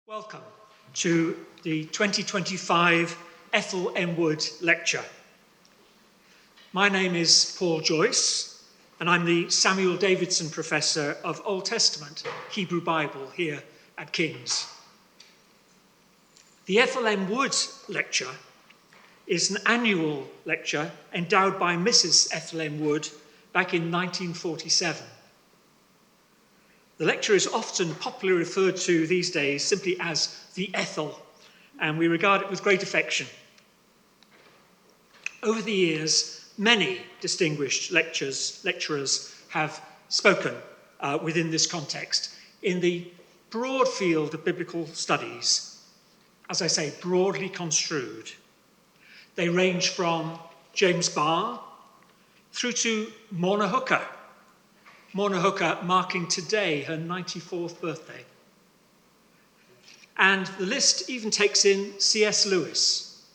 Welcome to the 2025 Ethel M. Wood Lecture. My name is Paul Joyce, and I'm the Samuel Davidson Professor of Old Testament Hebrew Bible here at King's. The Ethel M. Wood Lecture is an annual lecture endowed by Mrs. Ethel M. Wood back in 1947. The lecture is often popularly referred to these days simply as the Ethel, and we regard it with great affection. Over the years, many distinguished lecturers have spoken within this context in the broad field of biblical studies, as I say, broadly construed. They range from James Barr through to Morna Hooker. Morna Hooker marking today her 94th birthday. And the list even takes in C.S. Lewis.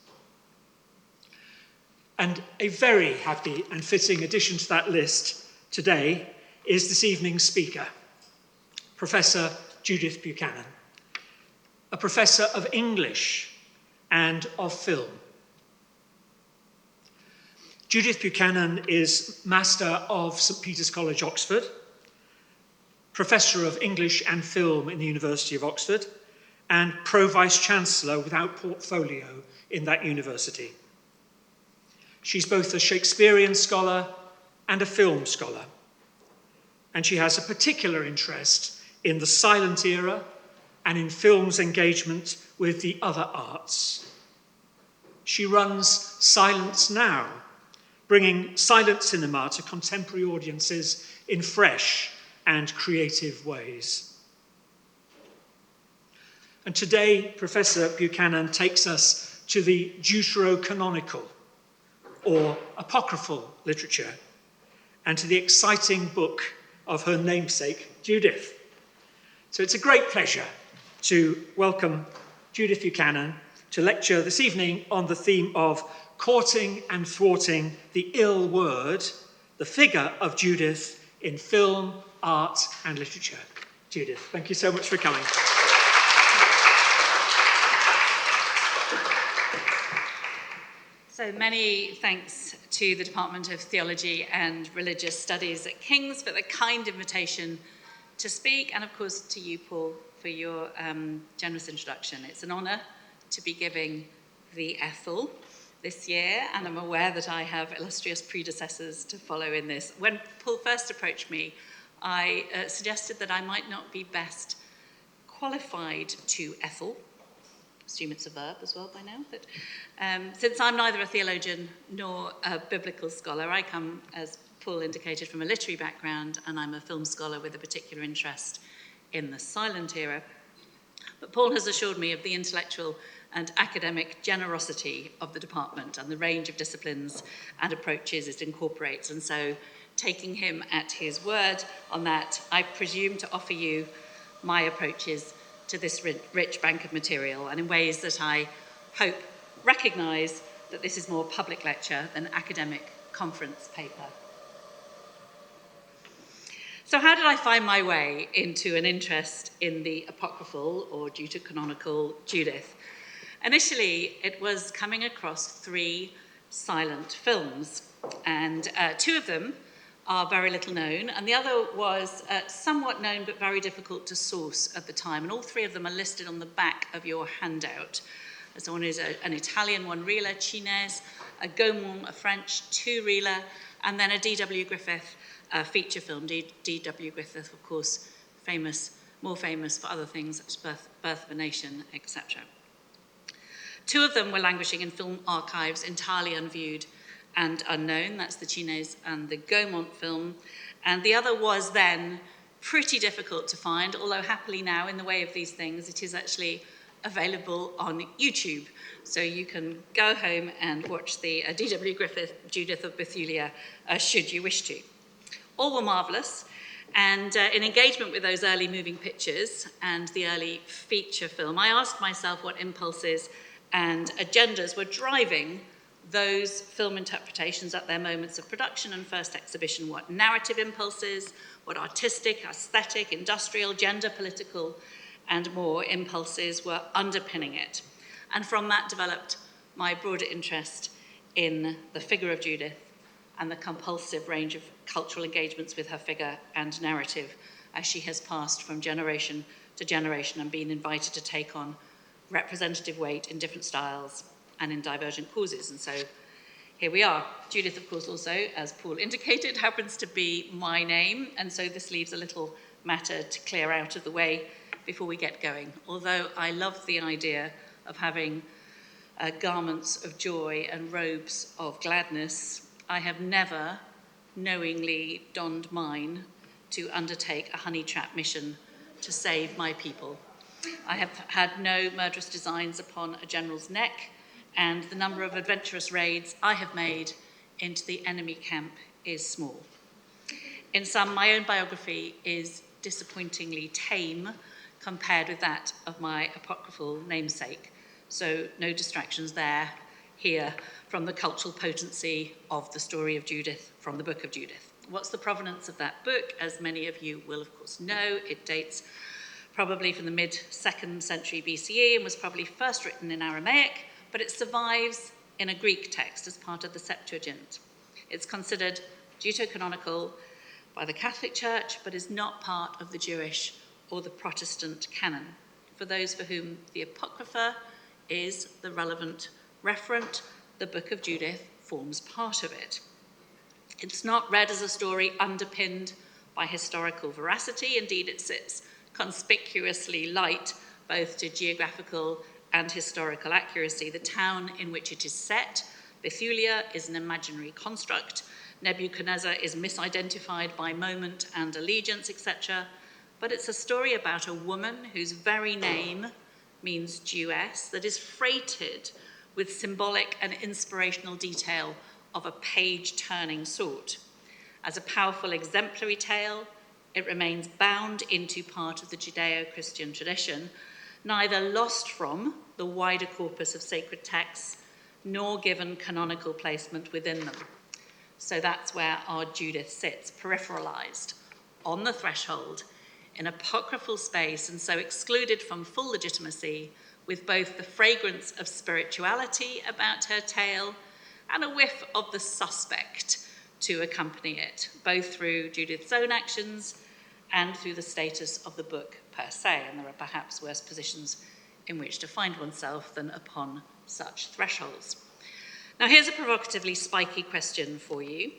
And a very happy and fitting addition to that list today is this evening's speaker, Professor Judith Buchanan, a professor of English and of film. Judith Buchanan is Master of St. Peter's College, Oxford, Professor of English and Film in the University of Oxford, and Pro-Vice-Chancellor without portfolio in that university. She's both a Shakespearean scholar and a film scholar, and she has a particular interest in the silent era and in film's engagement with the other arts. She runs Silence Now, bringing silent cinema to contemporary audiences in fresh and creative ways. And today, Professor Buchanan takes us to the deuterocanonical, or apocryphal literature, and to the exciting book of her namesake, Judith. So it's a great pleasure to welcome Judith Buchanan to lecture this evening on the theme of courting and thwarting the ill word, the figure of Judith in film, art, and literature. Judith, thank you so much for coming. So many thanks to the Department of Theology and Religious Studies at King's for the kind invitation to speak, and of course to you, Paul, for your generous introduction. It's an honour to be giving the Ethel this year, and I'm aware that I have illustrious predecessors to follow in this. When Paul first approached me, I suggested that I might not be best qualified to Ethel. I assume it's a verb as well by now. But since I'm neither a theologian nor a biblical scholar, I come, as Paul indicated, from a literary background, and I'm a film scholar with a particular interest in the silent era. But Paul has assured me of the intellectual and academic generosity of the department and the range of disciplines and approaches it incorporates. And so, taking him at his word on that, I presume to offer you my approaches to this rich bank of material, and in ways that I hope recognise that this is more public lecture than academic conference paper. So how did I find my way into an interest in the apocryphal or deuterocanonical Judith? Initially, it was coming across 3 silent films, and 2 of them are very little known, and the other was somewhat known but very difficult to source at the time, and all 3 of them are listed on the back of your handout. So one is an Italian 1-reeler, Chinese, a Gaumont, a French 2-reeler, and then a D.W. Griffith feature film. D.W. Griffith, of course, more famous for other things such as Birth of a Nation, etc. 2 of them were languishing in film archives, entirely unviewed and unknown. That's the Chinese and the Gaumont film. And the other was then pretty difficult to find, although happily now, in the way of these things, it is actually available on YouTube. So you can go home and watch the D.W. Griffith, Judith of Bethulia, should you wish to. All were marvellous. And in engagement with those early moving pictures and the early feature film, I asked myself what impulses and agendas were driving those film interpretations at their moments of production and first exhibition. What narrative impulses, what artistic, aesthetic, industrial, gender, political, and more impulses were underpinning it. And from that developed my broader interest in the figure of Judith and the compulsive range of cultural engagements with her figure and narrative as she has passed from generation to generation and been invited to take on representative weight in different styles and in divergent causes. And so here we are. Judith, of course, also, as Paul indicated, happens to be my name, and so this leaves a little matter to clear out of the way before we get going. Although I love the idea of having garments of joy and robes of gladness, I have never knowingly donned mine to undertake a honey trap mission to save my people. I have had no murderous designs upon a general's neck, and the number of adventurous raids I have made into the enemy camp is small. In sum, my own biography is disappointingly tame compared with that of my apocryphal namesake, so no distractions here from the cultural potency of the story of Judith from the Book of Judith. What's the provenance of that book? As many of you will, of course, know, it dates probably from the mid-2nd century BCE and was probably first written in Aramaic, but it survives in a Greek text as part of the Septuagint. It's considered deuterocanonical by the Catholic Church, but is not part of the Jewish or the Protestant canon. For those for whom the Apocrypha is the relevant referent, the Book of Judith forms part of it. It's not read as a story underpinned by historical veracity. Indeed, it sits conspicuously light both to geographical and historical accuracy. The town in which it is set, Bethulia, is an imaginary construct. Nebuchadnezzar is misidentified by moment and allegiance, etc. But it's a story about a woman whose very name means Jewess, that is freighted with symbolic and inspirational detail of a page-turning sort. As a powerful exemplary tale, it remains bound into part of the Judeo-Christian tradition, neither lost from the wider corpus of sacred texts, nor given canonical placement within them. So that's where our Judith sits, peripheralized, on the threshold, in apocryphal space, and so excluded from full legitimacy, with both the fragrance of spirituality about her tale and a whiff of the suspect to accompany it, both through Judith's own actions and through the status of the book per se. And there are perhaps worse positions in which to find oneself than upon such thresholds. Now, here's a provocatively spiky question for you.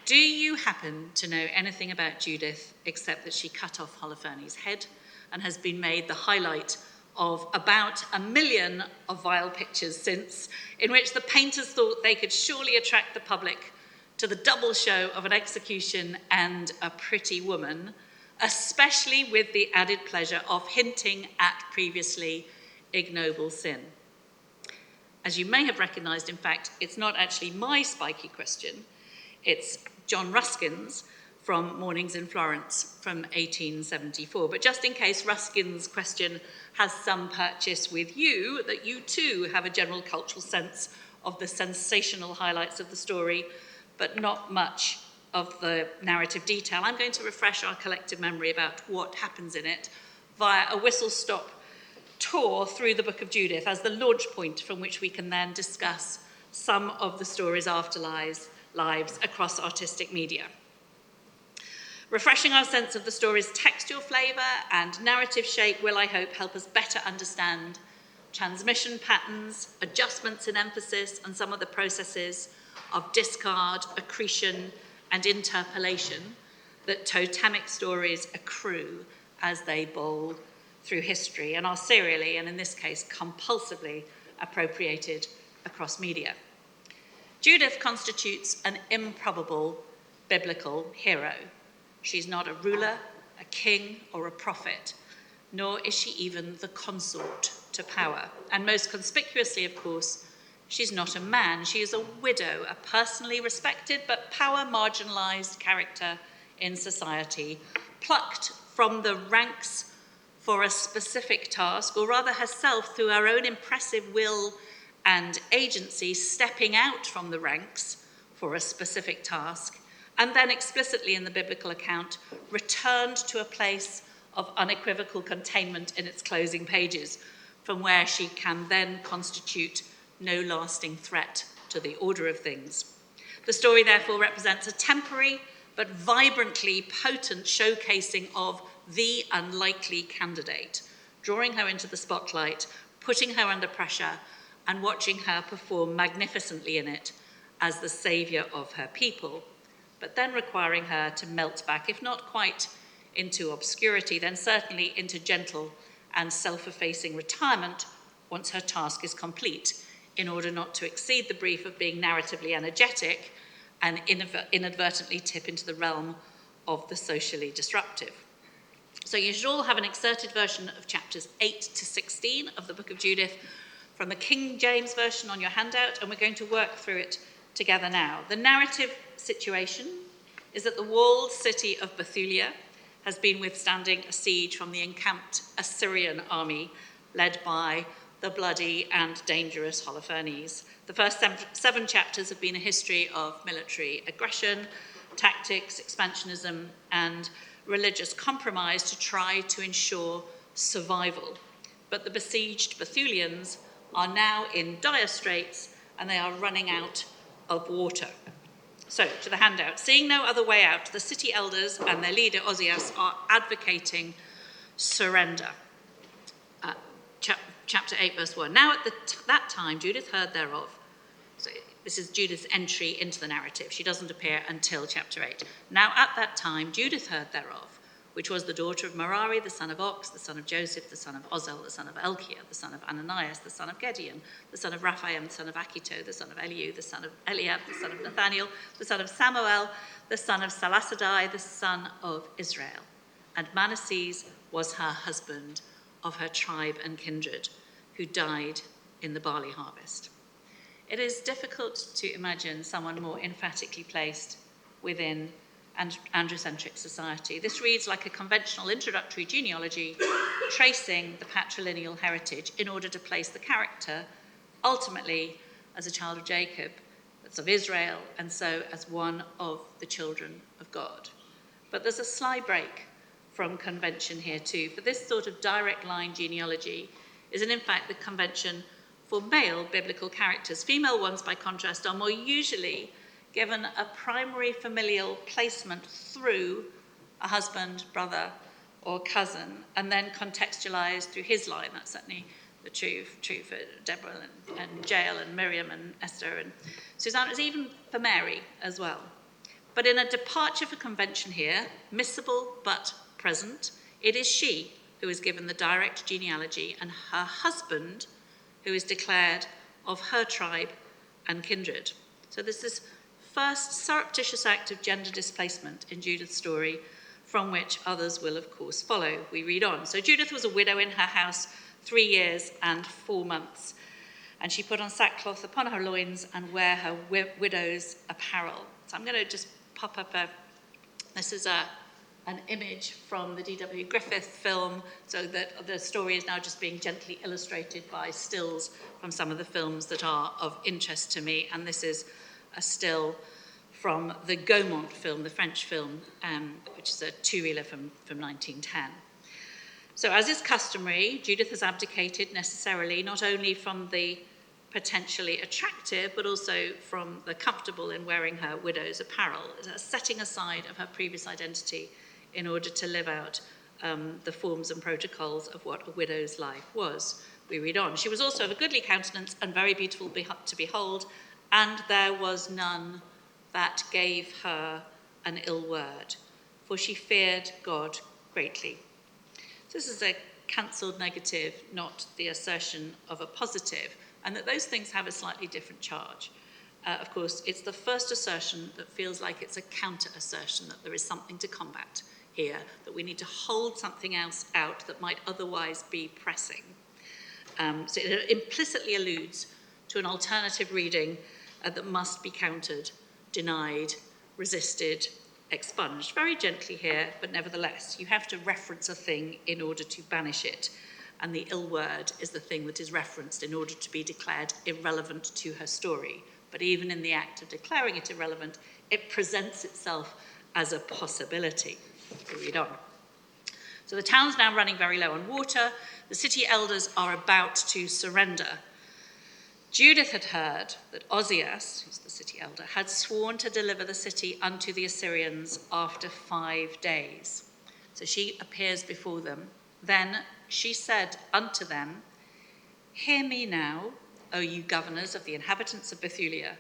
Do you happen to know anything about Judith except that she cut off Holofernes' head and has been made the highlight of about 1 million of vile pictures since, in which the painters thought they could surely attract the public to the double show of an execution and a pretty woman, especially with the added pleasure of hinting at previously ignoble sin? As you may have recognised, in fact, it's not actually my spiky question. It's John Ruskin's from Mornings in Florence from 1874. But just in case Ruskin's question has some purchase with you, that you too have a general cultural sense of the sensational highlights of the story, but not much of the narrative detail, I'm going to refresh our collective memory about what happens in it via a whistle-stop tour through the Book of Judith as the launch point from which we can then discuss some of the story's afterlives across artistic media. Refreshing our sense of the story's textual flavour and narrative shape will, I hope, help us better understand transmission patterns, adjustments in emphasis, and some of the processes of discard, accretion, and interpolation that totemic stories accrue as they bowl through history and are serially, and in this case, compulsively appropriated across media. Judith constitutes an improbable biblical hero. She's not a ruler, a king, or a prophet, nor is she even the consort to power. And most conspicuously, of course, she's not a man. She is a widow, a personally respected but power-marginalized character in society, plucked from the ranks for a specific task, or rather herself, through her own impressive will and agency, stepping out from the ranks for a specific task, and then explicitly in the biblical account, returned to a place of unequivocal containment in its closing pages, from where she can then constitute no lasting threat to the order of things. The story therefore represents a temporary but vibrantly potent showcasing of the unlikely candidate, drawing her into the spotlight, putting her under pressure, and watching her perform magnificently in it as the saviour of her people, but then requiring her to melt back, if not quite into obscurity, then certainly into gentle and self-effacing retirement once her task is complete, in order not to exceed the brief of being narratively energetic and inadvertently tip into the realm of the socially disruptive. So you should all have an excerpted version of chapters 8 to 16 of the Book of Judith from the King James Version on your handout, and we're going to work through it together now. The narrative situation is that the walled city of Bethulia has been withstanding a siege from the encamped Assyrian army led by the bloody and dangerous Holofernes. The first seven chapters have been a history of military aggression, tactics, expansionism, and religious compromise to try to ensure survival. But the besieged Bethulians are now in dire straits and they are running out of water. So, to the handout. Seeing no other way out, the city elders and their leader, Ozias, are advocating surrender. Chapter 8, verse 1. Now at that time, Judith heard thereof. So this is Judith's entry into the narrative. She doesn't appear until chapter 8. Now at that time, Judith heard thereof, which was the daughter of Merari, the son of Ox, the son of Joseph, the son of Ozel, the son of Elkiah, the son of Ananias, the son of Gedeon, the son of Raphaim, the son of Achito, the son of Eliu, the son of Eliab, the son of Nathaniel, the son of Samuel, the son of Salasadai, the son of Israel. And Manasseh was her husband, of her tribe and kindred, who died in the barley harvest. It is difficult to imagine someone more emphatically placed within androcentric society. This reads like a conventional introductory genealogy tracing the patrilineal heritage in order to place the character ultimately as a child of Jacob, that's of Israel, and so as one of the children of God. But there's a sly break from convention here too, for this sort of direct line genealogy is in fact the convention for male biblical characters. Female ones, by contrast, are more usually given a primary familial placement through a husband, brother, or cousin, and then contextualized through his line. That's certainly the true for Deborah and Jael and Miriam and Esther and Susanna. It's even for Mary as well. But in a departure for convention here, missable but present, it is she who is given the direct genealogy and her husband who is declared of her tribe and kindred. So there's this first surreptitious act of gender displacement in Judith's story, from which others will of course follow. We read on. So Judith was a widow in her house 3 years and 4 months, and she put on sackcloth upon her loins and wear her widow's apparel. So I'm going to just pop up this is an image from the D.W. Griffith film, so that the story is now just being gently illustrated by stills from some of the films that are of interest to me. And this is a still from the Gaumont film, the French film, which is a two-reeler from 1910. So as is customary, Judith has abdicated necessarily not only from the potentially attractive, but also from the comfortable in wearing her widow's apparel, a setting aside of her previous identity in order to live out the forms and protocols of what a widow's life was. We read on. She was also of a goodly countenance and very beautiful to behold, and there was none that gave her an ill word, for she feared God greatly. So this is a cancelled negative, not the assertion of a positive, and that those things have a slightly different charge. Of course, it's the first assertion that feels like it's a counter-assertion, that there is something to combat here, that we need to hold something else out that might otherwise be pressing. So it implicitly alludes to an alternative reading that must be countered, denied, resisted, expunged. Very gently here, but nevertheless, you have to reference a thing in order to banish it. And the ill word is the thing that is referenced in order to be declared irrelevant to her story. But even in the act of declaring it irrelevant, it presents itself as a possibility. We read on. So the town's now running very low on water. The city elders are about to surrender. Judith had heard that Ozias, who's the city elder, had sworn to deliver the city unto the Assyrians after 5 days. So she appears before them. Then she said unto them, Hear me now, O you governors of the inhabitants of Bethulia,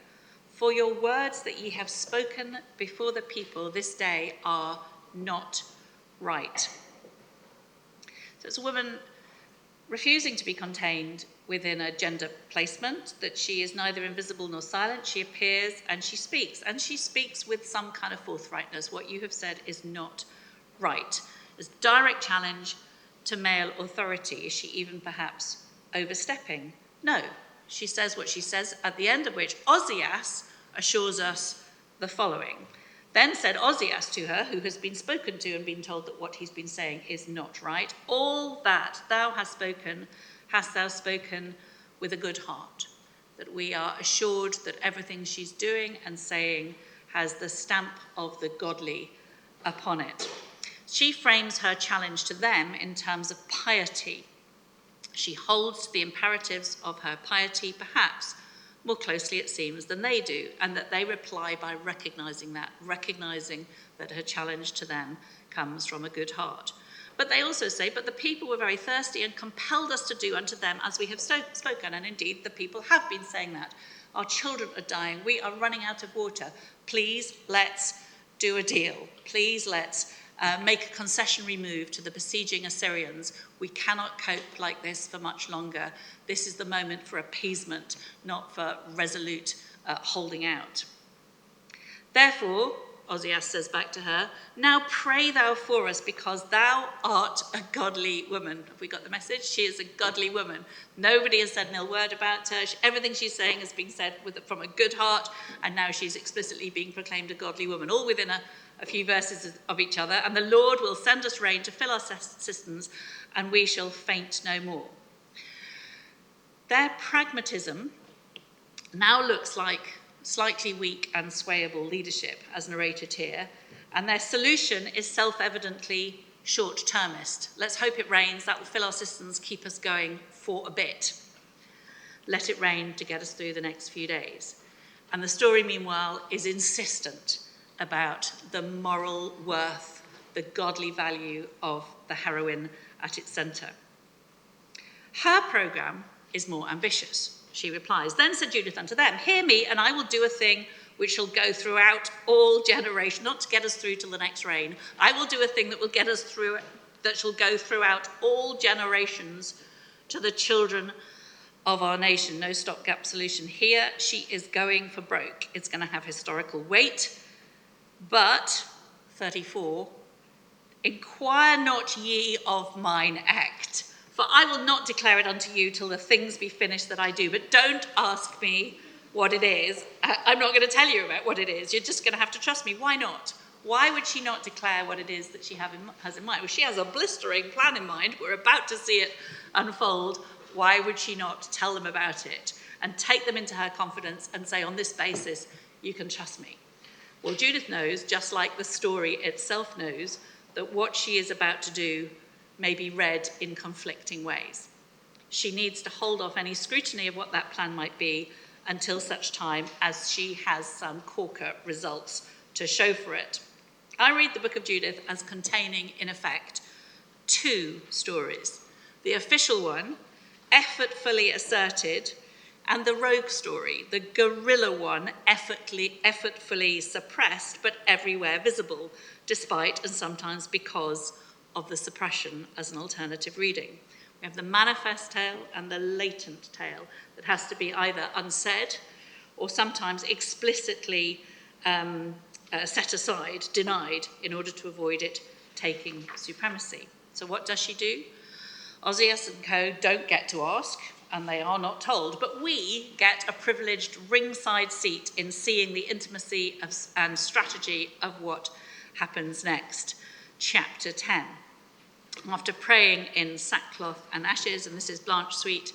for your words that ye have spoken before the people this day are not right. So it's a woman refusing to be contained within a gender placement, that she is neither invisible nor silent. She appears and she speaks with some kind of forthrightness. What you have said is not right. There's direct challenge to male authority. Is she even perhaps overstepping? No. She says what she says, at the end of which Ozias assures us the following. Then said Ozias to her, who has been spoken to and been told that what he's been saying is not right, all that thou hast thou spoken with a good heart, that we are assured that everything she's doing and saying has the stamp of the godly upon it. She frames her challenge to them in terms of piety. She holds to the imperatives of her piety, perhaps more closely, it seems, than they do, and that they reply by recognizing that her challenge to them comes from a good heart. But they also say, but the people were very thirsty and compelled us to do unto them as we have spoken. And indeed, the people have been saying that. Our children are dying. We are running out of water. Please, let's do a deal. Please, let's make a concessionary move to the besieging Assyrians. We cannot cope like this for much longer. This is the moment for appeasement, not for resolute holding out. Therefore, Ozias says back to her, now pray thou for us, because thou art a godly woman. Have we got the message? She is a godly woman. Nobody has said an ill word about her. Everything she's saying has been said from a good heart, and now she's explicitly being proclaimed a godly woman, all within a few verses of each other. And the Lord will send us rain to fill our cisterns, and we shall faint no more. Their pragmatism now looks like slightly weak and swayable leadership, as narrated here, and their solution is self-evidently short-termist. Let's hope it rains, that will fill our cisterns, keep us going for a bit. Let it rain to get us through the next few days. And the story, meanwhile, is insistent about the moral worth, the godly value of the heroine at its centre. Her programme is more ambitious. She replies, Then said Judith unto them, Hear me, and I will do a thing which shall go throughout all generations, not to get us through till the next rain. I will do a thing that will get us through, that shall go throughout all generations to the children of our nation. No stopgap solution here. She is going for broke. It's going to have historical weight. But, 34, inquire not ye of mine act, for I will not declare it unto you till the things be finished that I do. But don't ask me what it is. I'm not going to tell you about what it is. You're just going to have to trust me. Why not? Why would she not declare what it is that she has in mind? Well, she has a blistering plan in mind. We're about to see it unfold. Why would she not tell them about it and take them into her confidence and say, on this basis, you can trust me? Well, Judith knows, just like the story itself knows, that what she is about to do may be read in conflicting ways. She needs to hold off any scrutiny of what that plan might be until such time as she has some corker results to show for it. I read the book of Judith as containing, in effect, two stories. The official one, effortfully asserted, and the rogue story, the guerrilla one, effortfully suppressed, but everywhere visible, despite and sometimes because of the suppression as an alternative reading. We have the manifest tale and the latent tale that has to be either unsaid or sometimes explicitly set aside, denied, in order to avoid it taking supremacy. So what does she do? Ozias and co. don't get to ask, and they are not told, but we get a privileged ringside seat in seeing the intimacy and strategy of what happens next. Chapter 10. After praying in sackcloth and ashes, and this is Blanche Sweet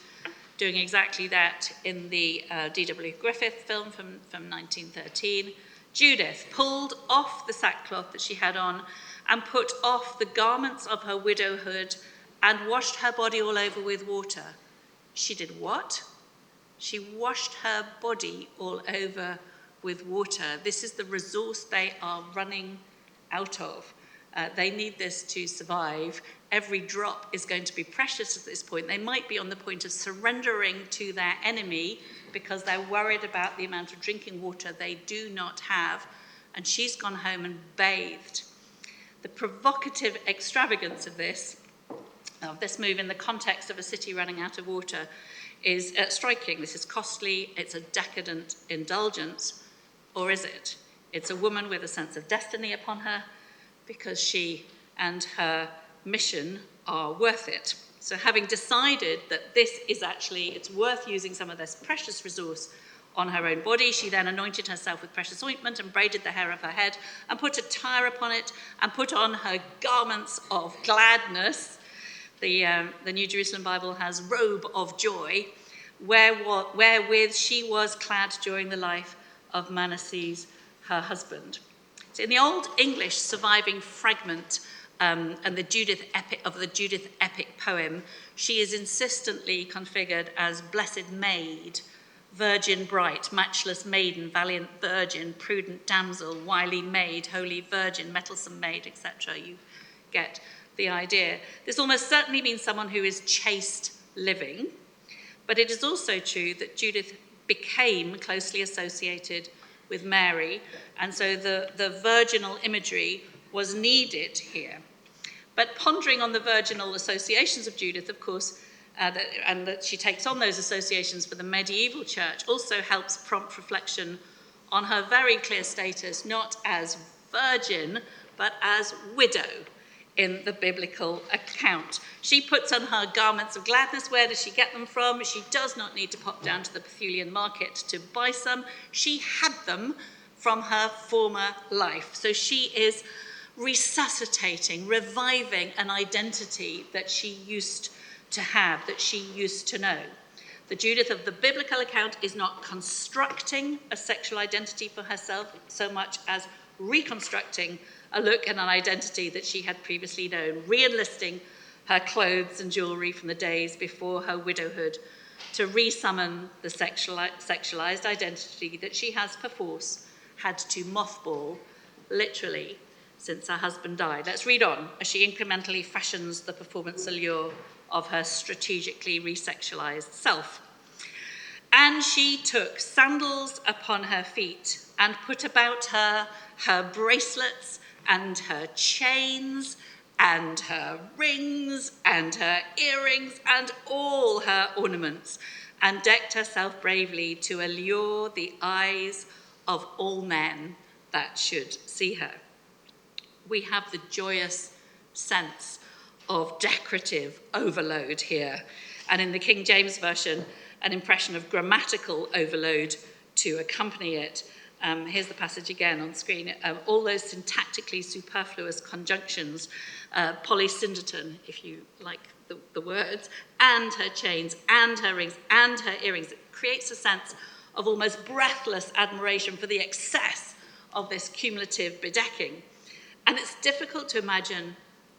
doing exactly that in the D.W. Griffith film from 1913, Judith pulled off the sackcloth that she had on and put off the garments of her widowhood and washed her body all over with water. She did what? She washed her body all over with water. This is the resource they are running out of. They need this to survive. Every drop is going to be precious at this point. They might be on the point of surrendering to their enemy because they're worried about the amount of drinking water they do not have. And she's gone home and bathed. The provocative extravagance of this move in the context of a city running out of water is striking. This is costly, it's a decadent indulgence, or is it? It's a woman with a sense of destiny upon her because she and her mission are worth it. So having decided that this is actually, it's worth using some of this precious resource on her own body, she then anointed herself with precious ointment and braided the hair of her head and put a tire upon it and put on her garments of gladness. The New Jerusalem Bible has robe of joy, wherewith she was clad during the life of Manasseh, her husband. So in the Old English surviving fragment and the Judith epic poem, she is insistently configured as blessed maid, virgin bright, matchless maiden, valiant virgin, prudent damsel, wily maid, holy virgin, mettlesome maid, etc. You get the idea. This almost certainly means someone who is chaste living, but it is also true that Judith became closely associated with Mary, and so the virginal imagery was needed here. But pondering on the virginal associations of Judith, of course, and that she takes on those associations for the medieval church also helps prompt reflection on her very clear status, not as virgin, but as widow in the biblical account. She puts on her garments of gladness. Where does she get them from? She does not need to pop down to the Bethulian market to buy some. She had them from her former life. So she is resuscitating, reviving an identity that she used to have, that she used to know. The Judith of the biblical account is not constructing a sexual identity for herself so much as reconstructing a look and an identity that she had previously known, re-enlisting her clothes and jewelry from the days before her widowhood to resummon the sexualized identity that she has perforce had to mothball, literally, since her husband died. Let's read on as she incrementally fashions the performance allure of her strategically resexualized self. And she took sandals upon her feet and put about her her bracelets and her chains and her rings and her earrings and all her ornaments, and decked herself bravely to allure the eyes of all men that should see her. We have the joyous sense of decorative overload here, and in the King James Version, an impression of grammatical overload to accompany it. Here's the passage again on screen. All those syntactically superfluous conjunctions, polysyndeton, if you like the words, and her chains, and her rings, and her earrings. It creates a sense of almost breathless admiration for the excess of this cumulative bedecking. And it's difficult to imagine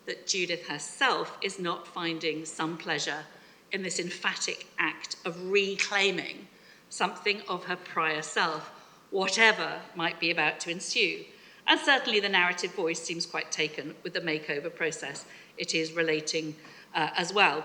that Judith herself is not finding some pleasure in this emphatic act of reclaiming something of her prior self, whatever might be about to ensue. And certainly the narrative voice seems quite taken with the makeover process it is relating as well.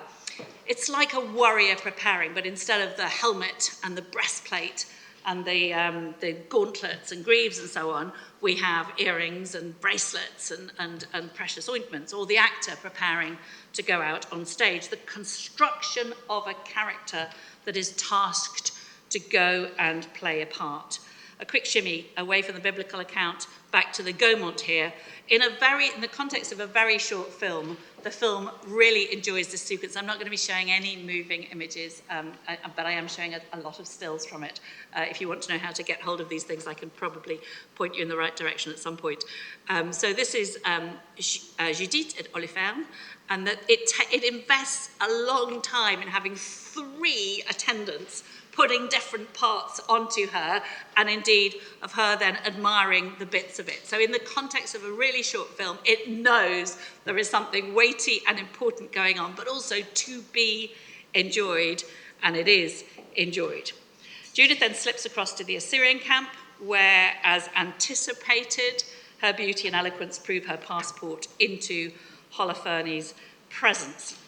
It's like a warrior preparing, but instead of the helmet and the breastplate and the gauntlets and greaves and so on, we have earrings and bracelets and precious ointments, or the actor preparing to go out on stage. The construction of a character that is tasked to go and play a part. A quick shimmy away from the biblical account, back to the Gaumont here. In the context of a very short film, the film really enjoys this sequence. I'm not going to be showing any moving images, but I am showing a lot of stills from it. If you want to know how to get hold of these things, I can probably point you in the right direction at some point. So this is Judith at Holofernes, and that it invests a long time in having 3 attendants putting different parts onto her, and indeed of her then admiring the bits of it. So in the context of a really short film, it knows there is something weighty and important going on, but also to be enjoyed, and it is enjoyed. Judith then slips across to the Assyrian camp, where, as anticipated, her beauty and eloquence prove her passport into Holofernes' presence.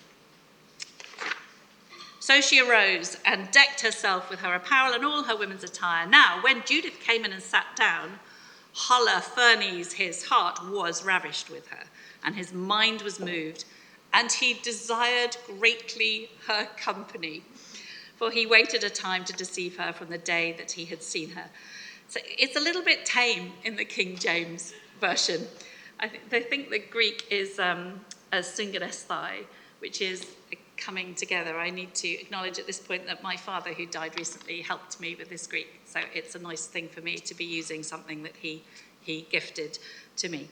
So she arose and decked herself with her apparel and all her women's attire. Now, when Judith came in and sat down, Holofernes, his heart, was ravished with her, and his mind was moved, and he desired greatly her company, for he waited a time to deceive her from the day that he had seen her. So it's a little bit tame in the King James version. They think the Greek is a syngenesthai, which is coming together. I need to acknowledge at this point that my father, who died recently, helped me with this Greek. So it's a nice thing for me to be using something that he gifted to me.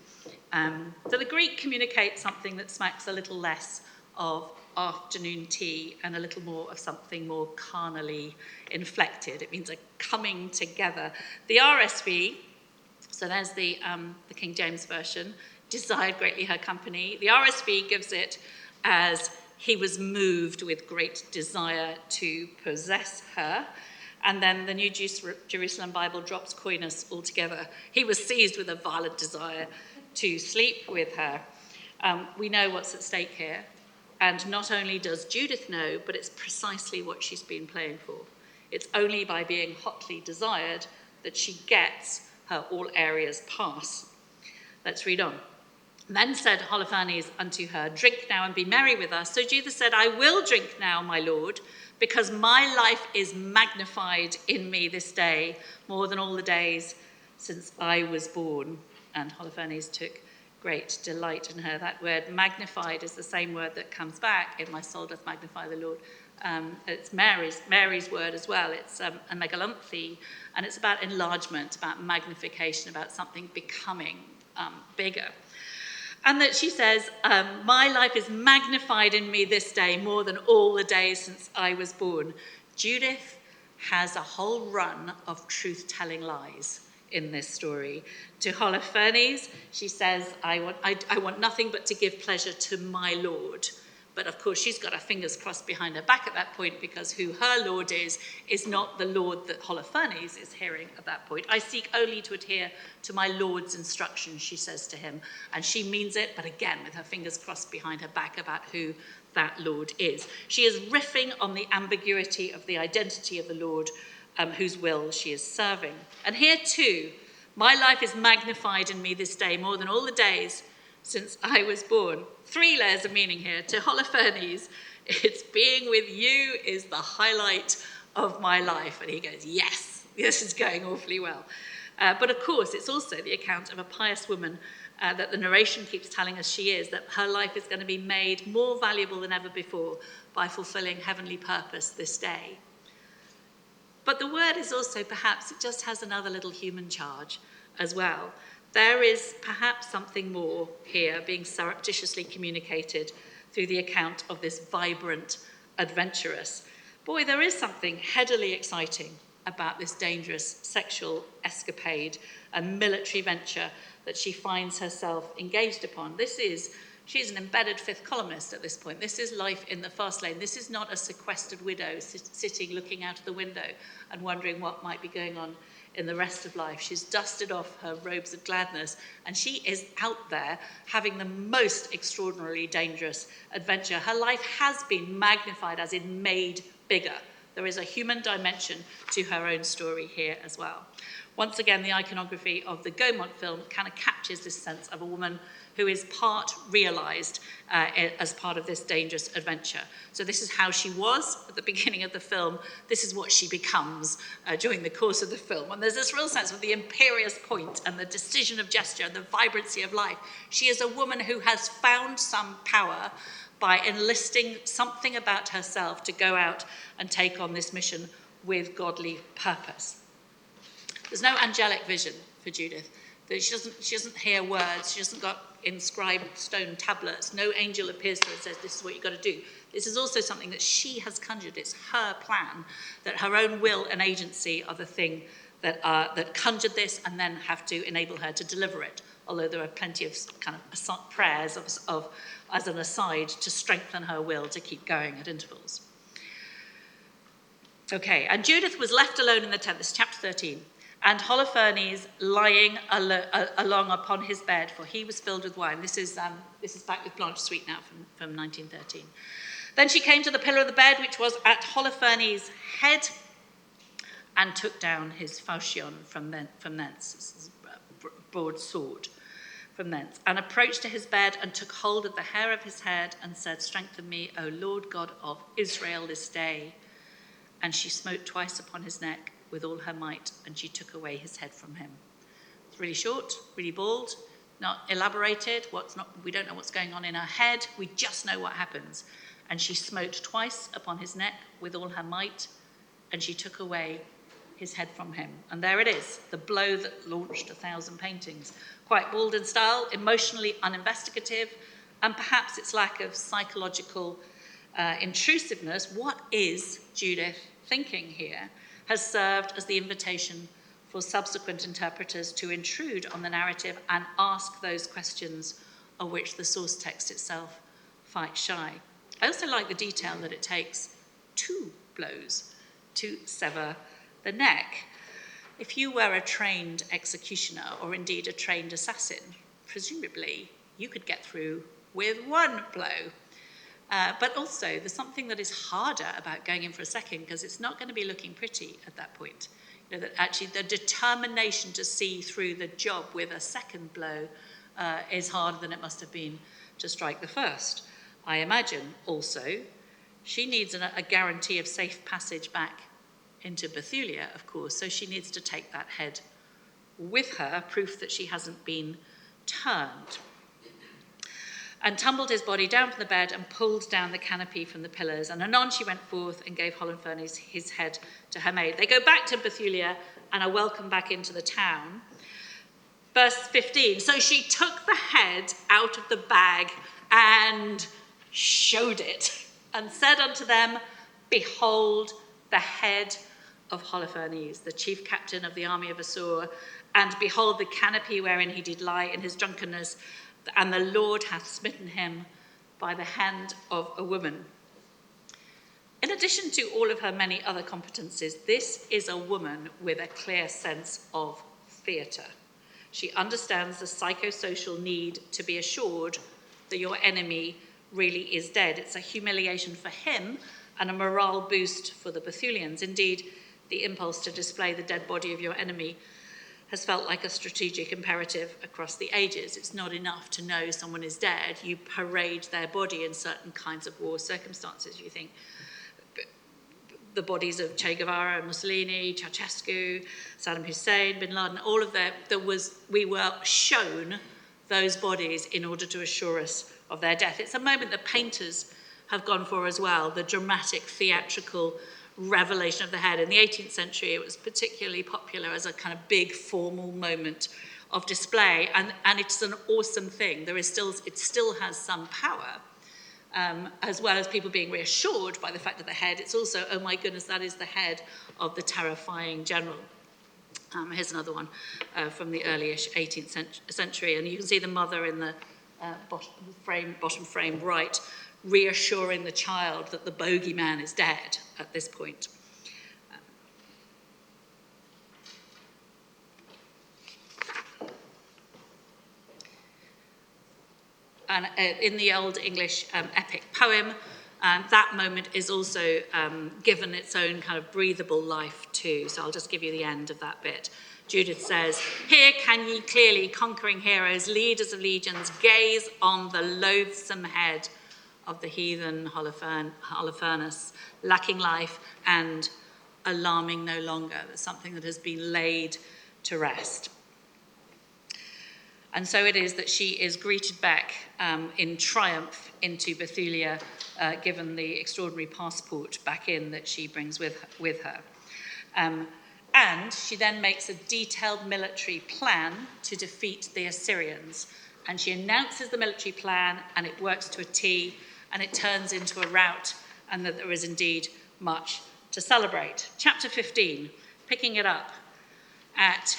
So the Greek communicates something that smacks a little less of afternoon tea and a little more of something more carnally inflected. It means a coming together. The RSV, so there's the King James version, desired greatly her company. The RSV gives it as he was moved with great desire to possess her. And then the New Jerusalem Bible drops coyness altogether. He was seized with a violent desire to sleep with her. We know what's at stake here. And not only does Judith know, but it's precisely what she's been playing for. It's only by being hotly desired that she gets her all areas pass. Let's read on. Then said Holofernes unto her, drink now and be merry with us. So Judith said, I will drink now, my lord, because my life is magnified in me this day, more than all the days since I was born. And Holofernes took great delight in her. That word magnified is the same word that comes back in my soul doth magnify the Lord. It's Mary's word as well. It's a megalanthe, and it's about enlargement, about magnification, about something becoming bigger. And that she says, my life is magnified in me this day more than all the days since I was born. Judith has a whole run of truth-telling lies in this story. To Holofernes, she says, I want nothing but to give pleasure to my Lord. But of course, she's got her fingers crossed behind her back at that point, because who her Lord is not the Lord that Holofernes is hearing at that point. I seek only to adhere to my Lord's instructions, she says to him. And she means it, but again, with her fingers crossed behind her back about who that Lord is. She is riffing on the ambiguity of the identity of the Lord, whose will she is serving. And here too, my life is magnified in me this day more than all the days since I was born. 3 layers of meaning here. To Holofernes, it's being with you is the highlight of my life. And he goes, yes, this is going awfully well. But of course, it's also the account of a pious woman that the narration keeps telling us she is, that her life is going to be made more valuable than ever before by fulfilling heavenly purpose this day. But the word is also, perhaps, it just has another little human charge as well. There is perhaps something more here being surreptitiously communicated through the account of this vibrant adventuress. Boy, there is something headily exciting about this dangerous sexual escapade and military venture that she finds herself engaged upon. She's an embedded fifth columnist at this point. This is life in the fast lane. This is not a sequestered widow sitting looking out of the window and wondering what might be going on in the rest of life. She's dusted off her robes of gladness, and she is out there having the most extraordinarily dangerous adventure. Her life has been magnified, as in made bigger. There is a human dimension to her own story here as well. Once again, the iconography of the Gaumont film kind of captures this sense of a woman who is part realised as part of this dangerous adventure. So this is how she was at the beginning of the film. This is what she becomes during the course of the film. And there's this real sense of the imperious point and the decision of gesture and the vibrancy of life. She is a woman who has found some power by enlisting something about herself to go out and take on this mission with godly purpose. There's no angelic vision for Judith. She doesn't hear words. She hasn't got inscribed stone tablets. No angel appears to her and says, this is what you've got to do. This is also something that she has conjured. It's her plan, that her own will and agency are the thing that conjured this and then have to enable her to deliver it. Although there are plenty of kind of prayers of as an aside to strengthen her will to keep going at intervals. Okay, and Judith was left alone in the tent. This is chapter 13. And Holofernes lying along upon his bed, for he was filled with wine. This is back with Blanche Sweet now from 1913. Then she came to the pillar of the bed, which was at Holofernes' head, and took down his falchion from thence. This is a broad sword from thence, and approached to his bed and took hold of the hair of his head and said, strengthen me, O Lord God of Israel, this day. And she smote twice upon his neck with all her might, and she took away his head from him. It's really short, really bald, not elaborated. We don't know what's going on in her head. We just know what happens. And she smote twice upon his neck with all her might, and she took away his head from him. And there it is, the blow that launched 1,000 paintings. Quite bald in style, emotionally uninvestigative, and perhaps its lack of psychological intrusiveness. What is Judith thinking here has served as the invitation for subsequent interpreters to intrude on the narrative and ask those questions of which the source text itself fights shy. I also like the detail that it takes 2 blows to sever the neck. If you were a trained executioner or indeed a trained assassin, presumably you could get through with 1 blow. But also, there's something that is harder about going in for a second, because it's not going to be looking pretty at that point. You know, that actually the determination to see through the job with a second blow is harder than it must have been to strike the first. I imagine also she needs a guarantee of safe passage back into Bethulia, of course, so she needs to take that head with her, proof that she hasn't been turned. And tumbled his body down from the bed and pulled down the canopy from the pillars. And anon she went forth and gave Holofernes his head to her maid. They go back to Bethulia and are welcomed back into the town. Verse 15, so she took the head out of the bag and showed it, and said unto them, behold the head of Holofernes, the chief captain of the army of Assur, and behold the canopy wherein he did lie in his drunkenness, and the Lord hath smitten him by the hand of a woman. In addition to all of her many other competencies, this is a woman with a clear sense of theatre. She understands the psychosocial need to be assured that your enemy really is dead. It's a humiliation for him and a morale boost for the Bethulians. Indeed, the impulse to display the dead body of your enemy has felt like a strategic imperative across the ages. It's not enough to know someone is dead. You parade their body in certain kinds of war circumstances. You think the bodies of Che Guevara, Mussolini, Ceausescu, Saddam Hussein, Bin Laden, all of them, we were shown those bodies in order to assure us of their death. It's a moment that painters have gone for as well, the dramatic, theatrical revelation of the head. In the 18th century, it was particularly popular as a kind of big formal moment of display, and it's an awesome thing. It still has some power, as well as people being reassured by the fact that the head, it's also, oh my goodness, that is the head of the terrifying general. Here's another one from the early-ish 18th century, and you can see the mother in the bottom frame right, reassuring the child that the bogeyman is dead at this point. And in the Old English epic poem, that moment is also given its own kind of breathable life too. So I'll just give you the end of that bit. Judith says, here can ye clearly, conquering heroes, leaders of legions, gaze on the loathsome head of the heathen Holofernes, lacking life and alarming no longer. That's something that has been laid to rest. And so it is that she is greeted back in triumph into Bethulia, given the extraordinary passport back in that she brings with her. And she then makes a detailed military plan to defeat the Assyrians And she announces the military plan, and it works to a T, and it turns into a rout, and that there is indeed much to celebrate. Chapter 15, picking it up at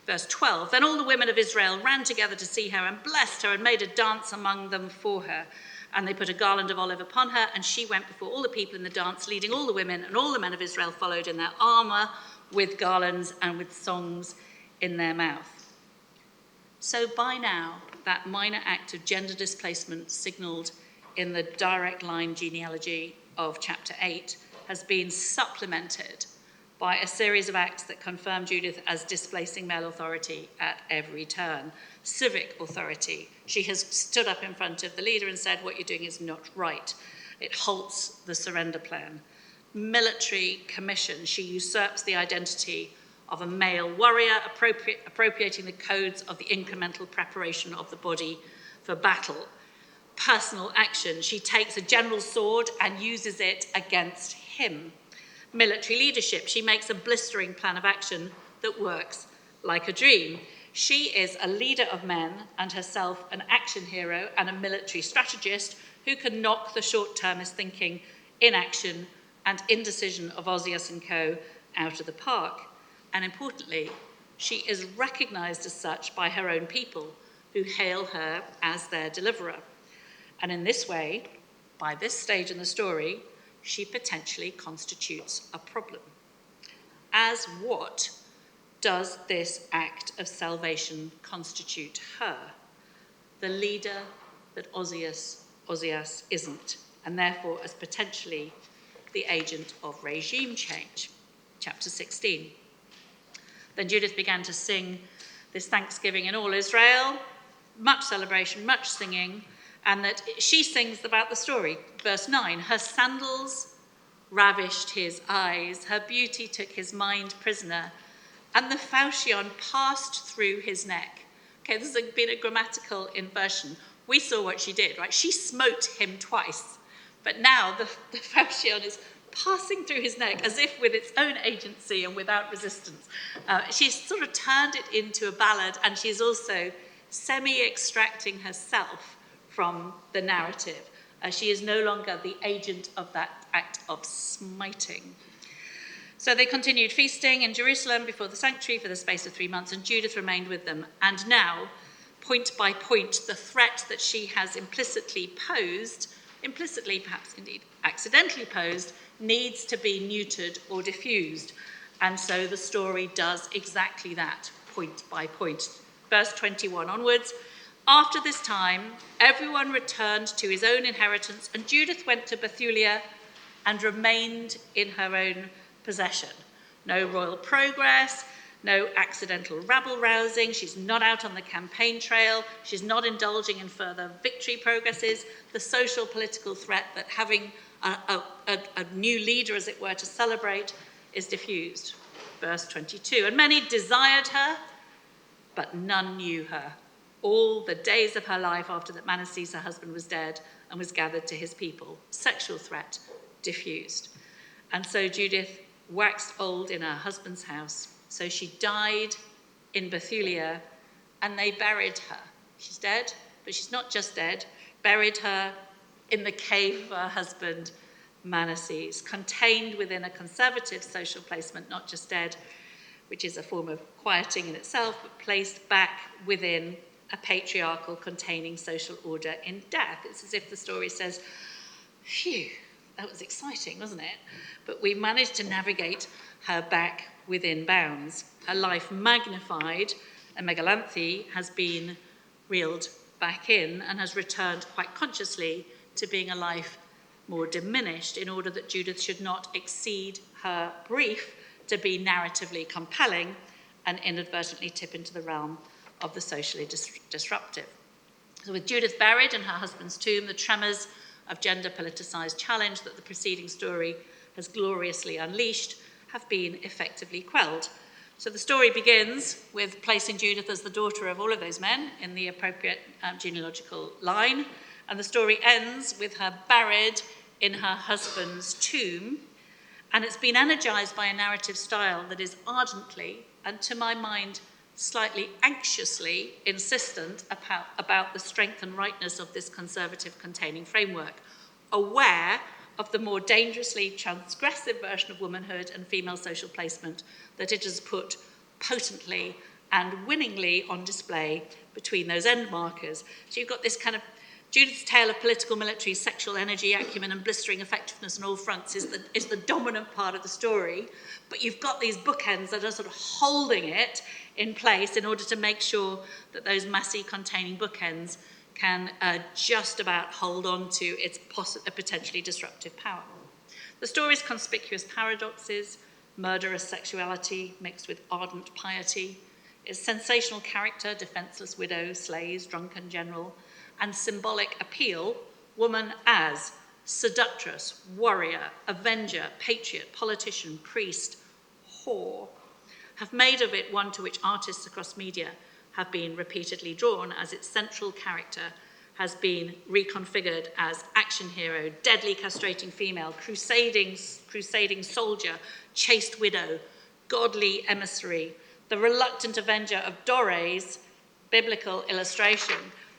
verse 12. Then all the women of Israel ran together to see her and blessed her and made a dance among them for her. And they put a garland of olive upon her, and she went before all the people in the dance, leading all the women, and all the men of Israel followed in their armour with garlands and with songs in their mouth. So by now, that minor act of gender displacement signalled in the direct line genealogy of chapter 8 has been supplemented by a series of acts that confirm Judith as displacing male authority at every turn. Civic authority. She has stood up in front of the leader and said, what you're doing is not right. It halts the surrender plan. Military commission. She usurps the identity of a male warrior, appropriating the codes of the incremental preparation of the body for battle. Personal action. She takes a general's sword and uses it against him. Military leadership. She makes a blistering plan of action that works like a dream. She is a leader of men and herself an action hero and a military strategist who can knock the short-termist thinking, inaction and indecision of Ozias and co. out of the park. And importantly, she is recognised as such by her own people, who hail her as their deliverer. And in this way, by this stage in the story, she potentially constitutes a problem. As what does this act of salvation constitute her? The leader that Ozias isn't, and therefore as potentially the agent of regime change. Chapter 16. Then Judith began to sing this thanksgiving in all Israel, much celebration, much singing, and that she sings about the story. Verse 9, her sandals ravished his eyes, her beauty took his mind prisoner, and the falchion passed through his neck. Okay, this has been a grammatical inversion. We saw what she did, right? She smote him twice, but now the falchion is passing through his neck as if with its own agency and without resistance. She's sort of turned it into a ballad, and she's also semi-extracting herself from the narrative. She is no longer the agent of that act of smiting. So they continued feasting in Jerusalem before the sanctuary for the space of 3 months, and Judith remained with them. And now, point by point, the threat that she has implicitly perhaps indeed accidentally posed, needs to be neutered or diffused. And so the story does exactly that, point by point. Verse 21 onwards. After this time, everyone returned to his own inheritance, and Judith went to Bethulia and remained in her own possession. No royal progress, no accidental rabble-rousing. She's not out on the campaign trail. She's not indulging in further victory progresses. The social political threat that having a new leader, as it were, to celebrate is diffused. Verse 22, and many desired her, but none knew her. All the days of her life after that Manasseh, her husband, was dead and was gathered to his people. Sexual threat diffused. And so Judith waxed old in her husband's house. So she died in Bethulia, and they buried her. She's dead, but she's not just dead. Buried her in the cave of her husband, Manasseh, contained within a conservative social placement, not just dead, which is a form of quieting in itself, but placed back within a patriarchal containing social order in death. It's as if the story says, phew, that was exciting, wasn't it? But we managed to navigate her back within bounds. Her life magnified, and Megalanthe has been reeled back in and has returned quite consciously to being a life more diminished, in order that Judith should not exceed her brief to be narratively compelling and inadvertently tip into the realm of the socially disruptive. So with Judith buried in her husband's tomb, the tremors of gender politicized challenge that the preceding story has gloriously unleashed have been effectively quelled. So the story begins with placing Judith as the daughter of all of those men in the appropriate genealogical line, and the story ends with her buried in her husband's tomb, and it's been energized by a narrative style that is ardently, and to my mind, slightly anxiously insistent about the strength and rightness of this conservative containing framework, aware of the more dangerously transgressive version of womanhood and female social placement that it has put potently and winningly on display between those end markers. So you've got this kind of Judith's tale of political, military, sexual energy, acumen, and blistering effectiveness on all fronts is the dominant part of the story. But you've got these bookends that are sort of holding it in place in order to make sure that those Massey-containing bookends can just about hold on to its potentially disruptive power. The story's conspicuous paradoxes, murderous sexuality mixed with ardent piety, its sensational character, defenseless widow, slays, drunken general, and symbolic appeal, woman as seductress, warrior, avenger, patriot, politician, priest, whore, have made of it one to which artists across media have been repeatedly drawn, as its central character has been reconfigured as action hero, deadly castrating female, crusading soldier, chaste widow, godly emissary, the reluctant avenger of Dore's biblical illustration.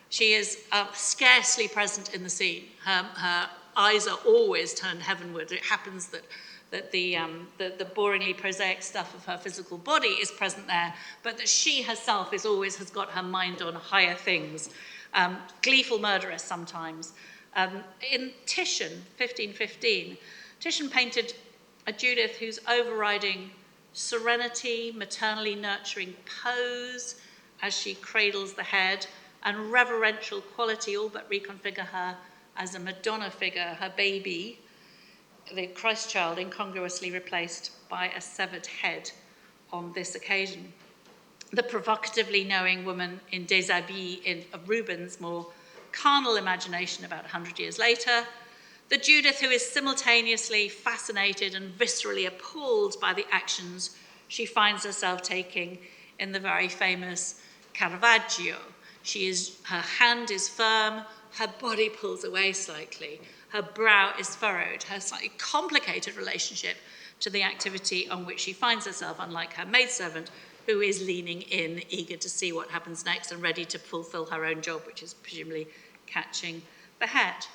She is scarcely present in the scene. Her eyes are always turned heavenward. It happens that the boringly prosaic stuff of her physical body is present there, but that she herself always has got her mind on higher things. Gleeful murderess sometimes. In Titian, 1515, Titian painted a Judith whose overriding serenity, maternally nurturing pose as she cradles the head, and reverential quality all but reconfigure her as a Madonna figure, her baby, the Christ child, incongruously replaced by a severed head on this occasion. The provocatively knowing woman in Déshabillé of Rubens' more carnal imagination about 100 years later, the Judith who is simultaneously fascinated and viscerally appalled by the actions she finds herself taking in the very famous Caravaggio. Her hand is firm, her body pulls away slightly, her brow is furrowed, her slightly complicated relationship to the activity on which she finds herself, unlike her maidservant, who is leaning in, eager to see what happens next and ready to fulfill her own job, which is presumably catching the head.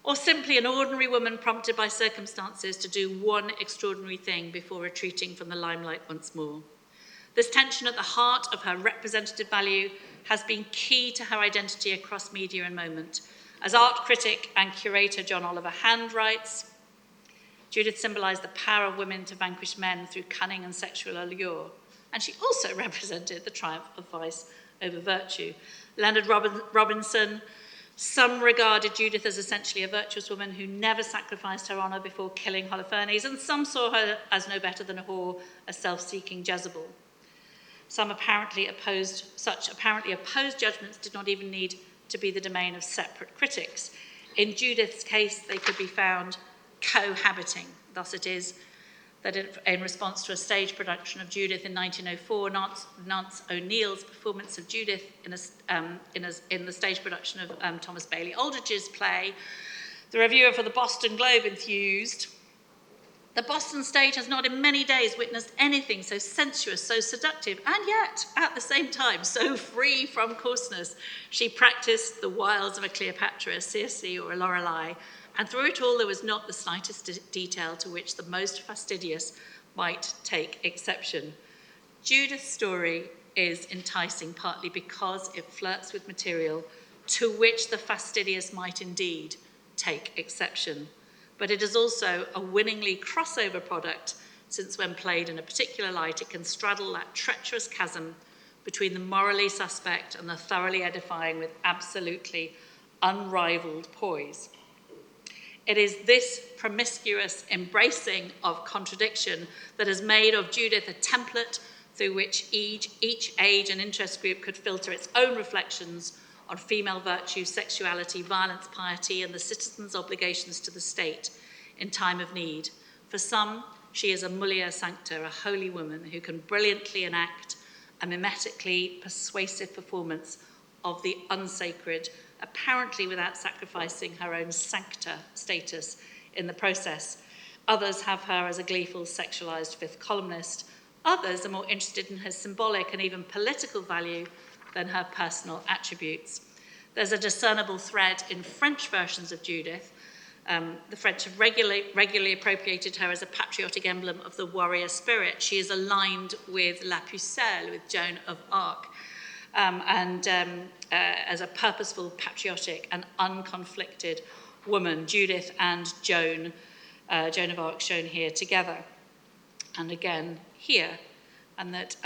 Or simply an ordinary woman prompted by circumstances to do one extraordinary thing before retreating from the limelight once more. This tension at the heart of her representative value has been key to her identity across media and moment. As art critic and curator John Oliver Hand writes, Judith symbolised the power of women to vanquish men through cunning and sexual allure, and she also represented the triumph of vice over virtue. Leonard Robinson, some regarded Judith as essentially a virtuous woman who never sacrificed her honour before killing Holofernes, and some saw her as no better than a whore, a self-seeking Jezebel. Such apparently opposed judgments did not even need to be the domain of separate critics. In Judith's case, they could be found cohabiting. Thus it is that in response to a stage production of Judith in 1904, Nance O'Neill's performance of Judith in the stage production of Thomas Bailey Aldrich's play, the reviewer for the Boston Globe enthused, "The Boston stage has not in many days witnessed anything so sensuous, so seductive, and yet, at the same time, so free from coarseness. She practiced the wiles of a Cleopatra, a Circe, or a Lorelei, and through it all there was not the slightest detail to which the most fastidious might take exception." Judith's story is enticing partly because it flirts with material to which the fastidious might indeed take exception. But it is also a winningly crossover product, since when played in a particular light, it can straddle that treacherous chasm between the morally suspect and the thoroughly edifying with absolutely unrivaled poise. It is this promiscuous embracing of contradiction that has made of Judith a template through which each age and interest group could filter its own reflections on female virtue, sexuality, violence, piety, and the citizen's obligations to the state in time of need. For some, she is a mulia sancta, a holy woman who can brilliantly enact a mimetically persuasive performance of the unsacred, apparently without sacrificing her own sancta status in the process. Others have her as a gleeful, sexualized fifth columnist, Others are more interested in her symbolic and even political value than her personal attributes. There's a discernible thread in French versions of Judith. The French have regularly appropriated her as a patriotic emblem of the warrior spirit. She is aligned with La Pucelle, with Joan of Arc, as a purposeful, patriotic and unconflicted woman, Judith and Joan of Arc shown here together. And again here, and that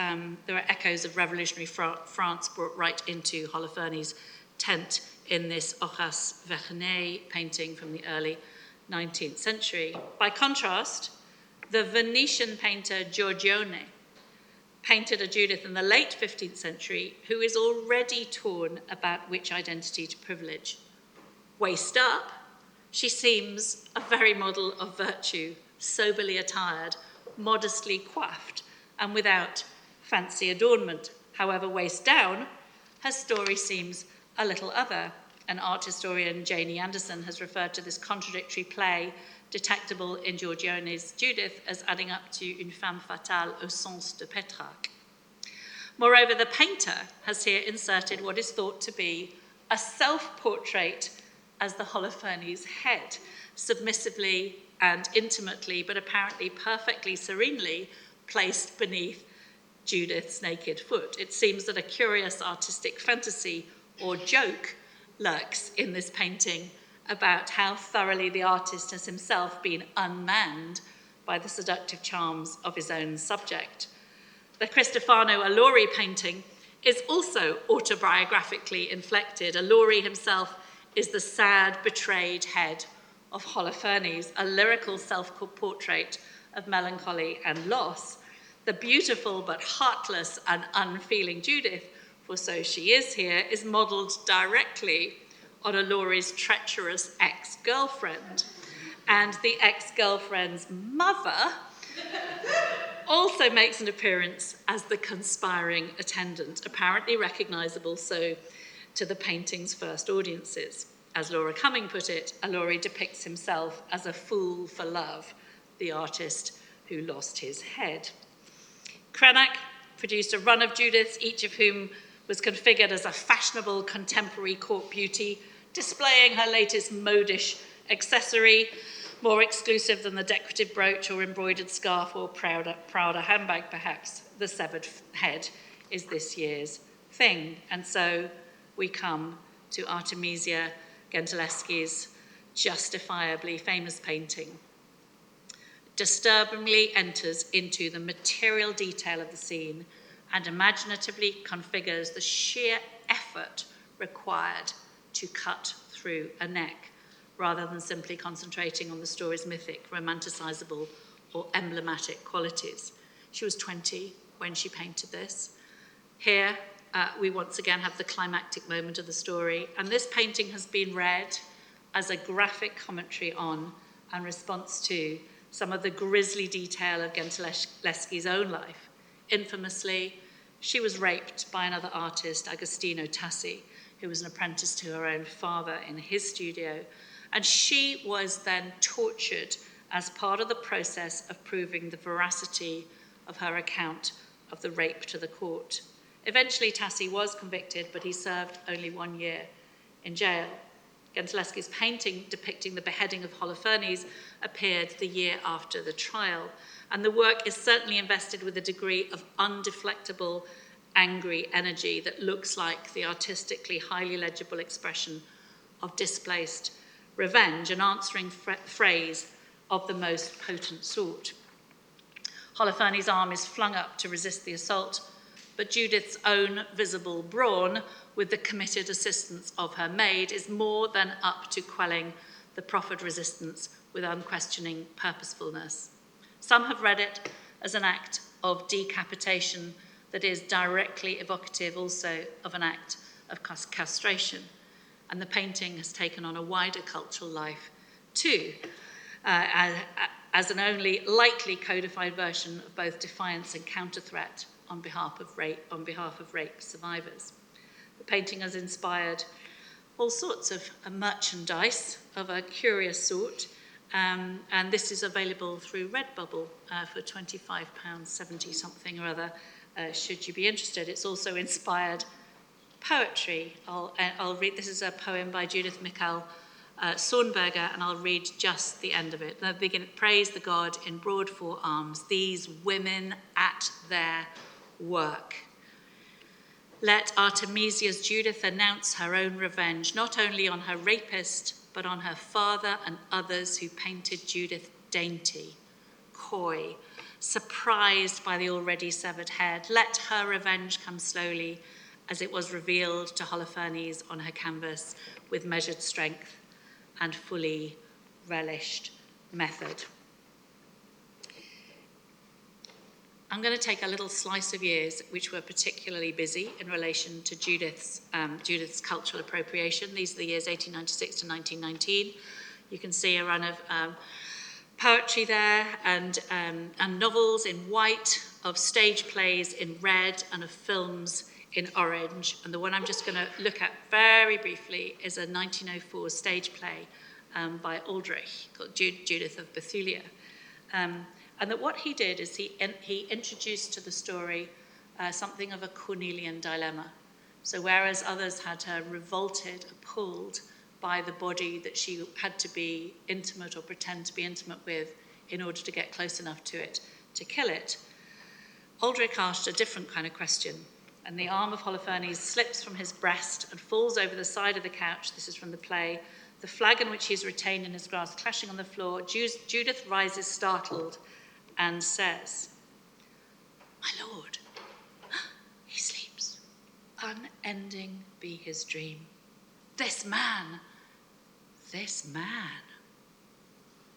there are echoes of revolutionary France brought right into Holofernes' tent in this Horace Vernet painting from the early 19th century. By contrast, the Venetian painter Giorgione painted a Judith in the late 15th century who is already torn about which identity to privilege. Waist up, she seems a very model of virtue, soberly attired, modestly coiffed, and without fancy adornment. However, waist down, her story seems a little other. An art historian, Janie Anderson, has referred to this contradictory play detectable in Giorgione's Judith as adding up to une femme fatale au sens de Pétrarque. Moreover, the painter has here inserted what is thought to be a self-portrait as the Holofernes head, submissively and intimately, but apparently perfectly serenely, placed beneath Judith's naked foot. It seems that a curious artistic fantasy or joke lurks in this painting about how thoroughly the artist has himself been unmanned by the seductive charms of his own subject. The Cristofano Allori painting is also autobiographically inflected. Allori himself is the sad, betrayed head of Holofernes, a lyrical self-portrait of melancholy and loss. The beautiful but heartless and unfeeling Judith, for so she is here, is modelled directly on Allori's treacherous ex-girlfriend. And the ex-girlfriend's mother also makes an appearance as the conspiring attendant, apparently recognisable so to the painting's first audiences. As Laura Cumming put it, Allori depicts himself as a fool for love, the artist who lost his head. Cranach produced a run of Judiths, each of whom was configured as a fashionable contemporary court beauty, displaying her latest modish accessory, more exclusive than the decorative brooch or embroidered scarf or prouder handbag, perhaps. The severed head is this year's thing. And so we come to Artemisia Gentileschi's justifiably famous painting. Disturbingly enters into the material detail of the scene and imaginatively configures the sheer effort required to cut through a neck, rather than simply concentrating on the story's mythic, romanticizable, or emblematic qualities. She was 20 when she painted this. Here, we once again have the climactic moment of the story, and this painting has been read as a graphic commentary on and response to some of the grisly detail of Gentileschi's own life. Infamously, she was raped by another artist, Agostino Tassi, who was an apprentice to her own father in his studio, and she was then tortured as part of the process of proving the veracity of her account of the rape to the court. Eventually, Tassi was convicted, but he served only 1 year in jail. Gentileschi's painting depicting the beheading of Holofernes appeared the year after the trial, and the work is certainly invested with a degree of undeflectable, angry energy that looks like the artistically highly legible expression of displaced revenge, an answering phrase of the most potent sort. Holofernes' arm is flung up to resist the assault, but Judith's own visible brawn, with the committed assistance of her maid, is more than up to quelling the proffered resistance with unquestioning purposefulness. Some have read it as an act of decapitation that is directly evocative also of an act of castration. And the painting has taken on a wider cultural life too, as an only likely codified version of both defiance and counter-threat on behalf of rape survivors. The painting has inspired all sorts of merchandise of a curious sort, And this is available through Redbubble for £25.70 something or other, should you be interested. It's also inspired poetry. I'll read, this is a poem by Judith Mikkel Sornberger, and I'll read just the end of it. They begin, praise the God in broad forearms, these women at their work. Let Artemisia's Judith announce her own revenge, not only on her rapist, but on her father and others who painted Judith dainty, coy, surprised by the already severed head. Let her revenge come slowly, as it was revealed to Holofernes on her canvas with measured strength and fully relished method. I'm going to take a little slice of years which were particularly busy in relation to Judith's cultural appropriation. These are the years 1896 to 1919. You can see a run of poetry there, and novels in white, of stage plays in red, and of films in orange. And the one I'm just going to look at very briefly is a 1904 stage play by Aldrich called Judith of Bethulia. And that what he did is he introduced to the story something of a Cornelian dilemma. So whereas others had her revolted, appalled by the body that she had to be intimate or pretend to be intimate with in order to get close enough to it to kill it, Aldrich asked a different kind of question. And the arm of Holofernes slips from his breast and falls over the side of the couch. This is from the play. The flagon which he has retained in his grasp clashing on the floor. Judith rises startled and says, "My lord, he sleeps. Unending be his dream. This man,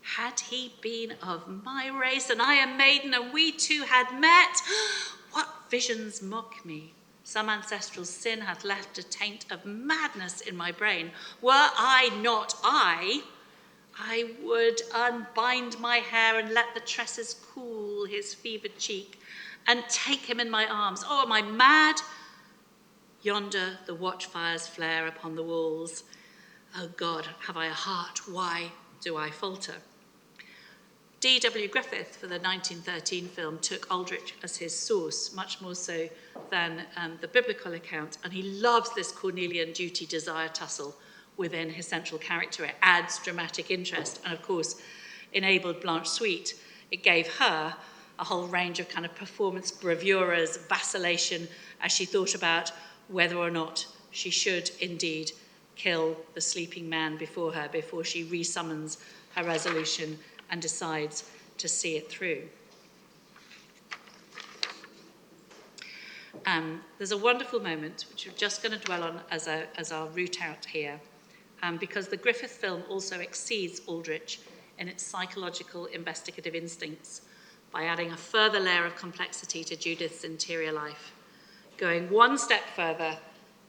had he been of my race, and I a maiden, and we two had met, what visions mock me? Some ancestral sin hath left a taint of madness in my brain. Were I not I would unbind my hair and let the tresses cool his fevered cheek and take him in my arms. Oh, am I mad? Yonder the watchfires flare upon the walls. Oh God, have I a heart? Why do I falter?" D.W. Griffith, for the 1913 film, took Aldrich as his source, much more so than the biblical account, and he loves this Cornelian duty-desire tussle within his central character. It adds dramatic interest, and of course enabled Blanche Sweet. It gave her a whole range of kind of performance bravuras, vacillation, as she thought about whether or not she should indeed kill the sleeping man before her, before she resummons her resolution and decides to see it through. There's a wonderful moment, which we're just going to dwell on as our route out here, because the Griffith film also exceeds Aldrich in its psychological investigative instincts by adding a further layer of complexity to Judith's interior life, going one step further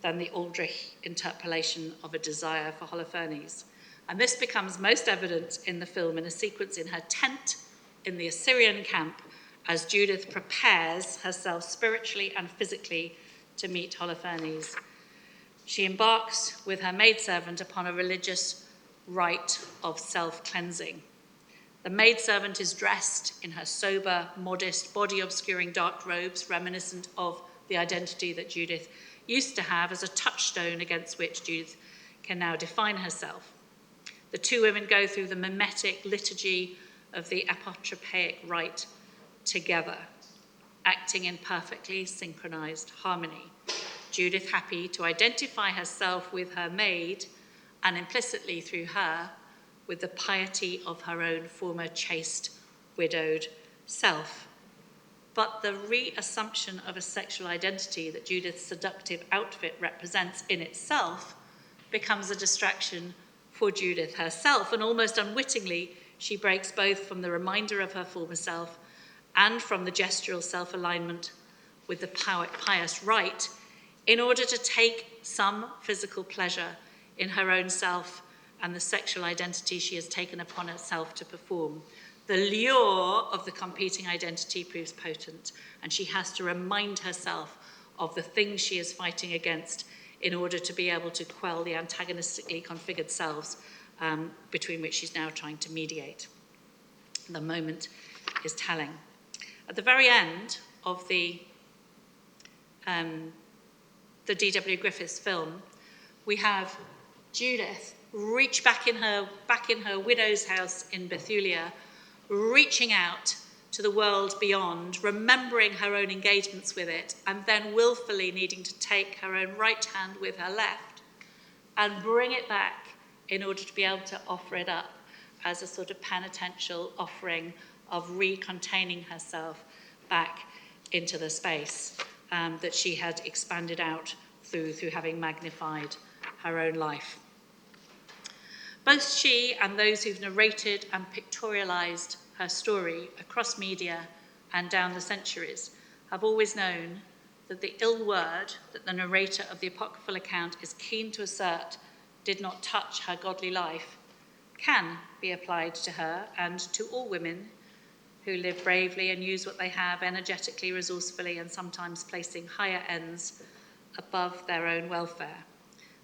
than the Aldrich interpolation of a desire for Holofernes. And this becomes most evident in the film in a sequence in her tent in the Assyrian camp as Judith prepares herself spiritually and physically to meet Holofernes. She embarks with her maidservant upon a religious rite of self-cleansing. The maidservant is dressed in her sober, modest, body-obscuring dark robes, reminiscent of the identity that Judith used to have as a touchstone against which Judith can now define herself. The two women go through the mimetic liturgy of the apotropaic rite together, acting in perfectly synchronized harmony. Judith happy to identify herself with her maid, and implicitly through her, with the piety of her own former chaste, widowed self. But the reassumption of a sexual identity that Judith's seductive outfit represents in itself becomes a distraction for Judith herself, and almost unwittingly, she breaks both from the reminder of her former self and from the gestural self-alignment with the pious rite in order to take some physical pleasure in her own self and the sexual identity she has taken upon herself to perform. The lure of the competing identity proves potent, and she has to remind herself of the things she is fighting against in order to be able to quell the antagonistically configured selves between which she's now trying to mediate. The moment is telling. At the very end of the D.W. Griffiths film, we have Judith reach back in her widow's house in Bethulia, reaching out to the world beyond, remembering her own engagements with it, and then willfully needing to take her own right hand with her left and bring it back in order to be able to offer it up as a sort of penitential offering of recontaining herself back into the space that she had expanded out through having magnified her own life. Both she and those who've narrated and pictorialized her story across media and down the centuries have always known that the ill word that the narrator of the apocryphal account is keen to assert did not touch her godly life can be applied to her and to all women who live bravely and use what they have energetically, resourcefully, and sometimes placing higher ends above their own welfare.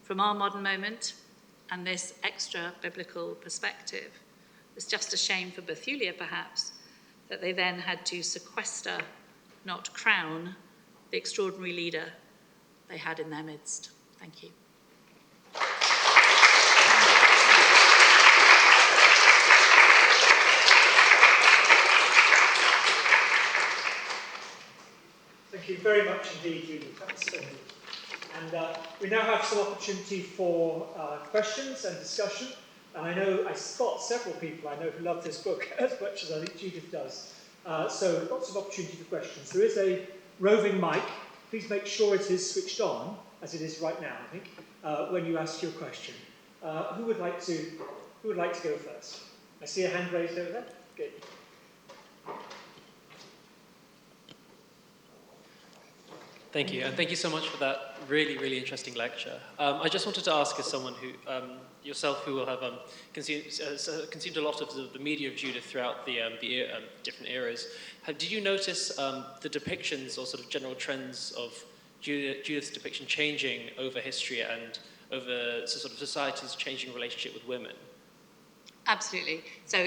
From our modern moment and this extra biblical perspective, it's just a shame for Bethulia, perhaps, that they then had to sequester, not crown, the extraordinary leader they had in their midst. Thank you. Thank you very much indeed, Julie. That's splendid. And we now have some opportunity for questions and discussion. And I know I spot several people I know who love this book as much as I think Judith does. So lots of opportunity for questions. There is a roving mic. Please make sure it is switched on, as it is right now, I think, when you ask your question. Who would like to go first? I see a hand raised over there. Good. Thank you, and thank you so much for that really, really interesting lecture. I just wanted to ask, as someone who, yourself, who will have consumed a lot of the media of Judith throughout the different eras, did you notice the depictions or sort of general trends of Judith's depiction changing over history and over sort of society's changing relationship with women? Absolutely. So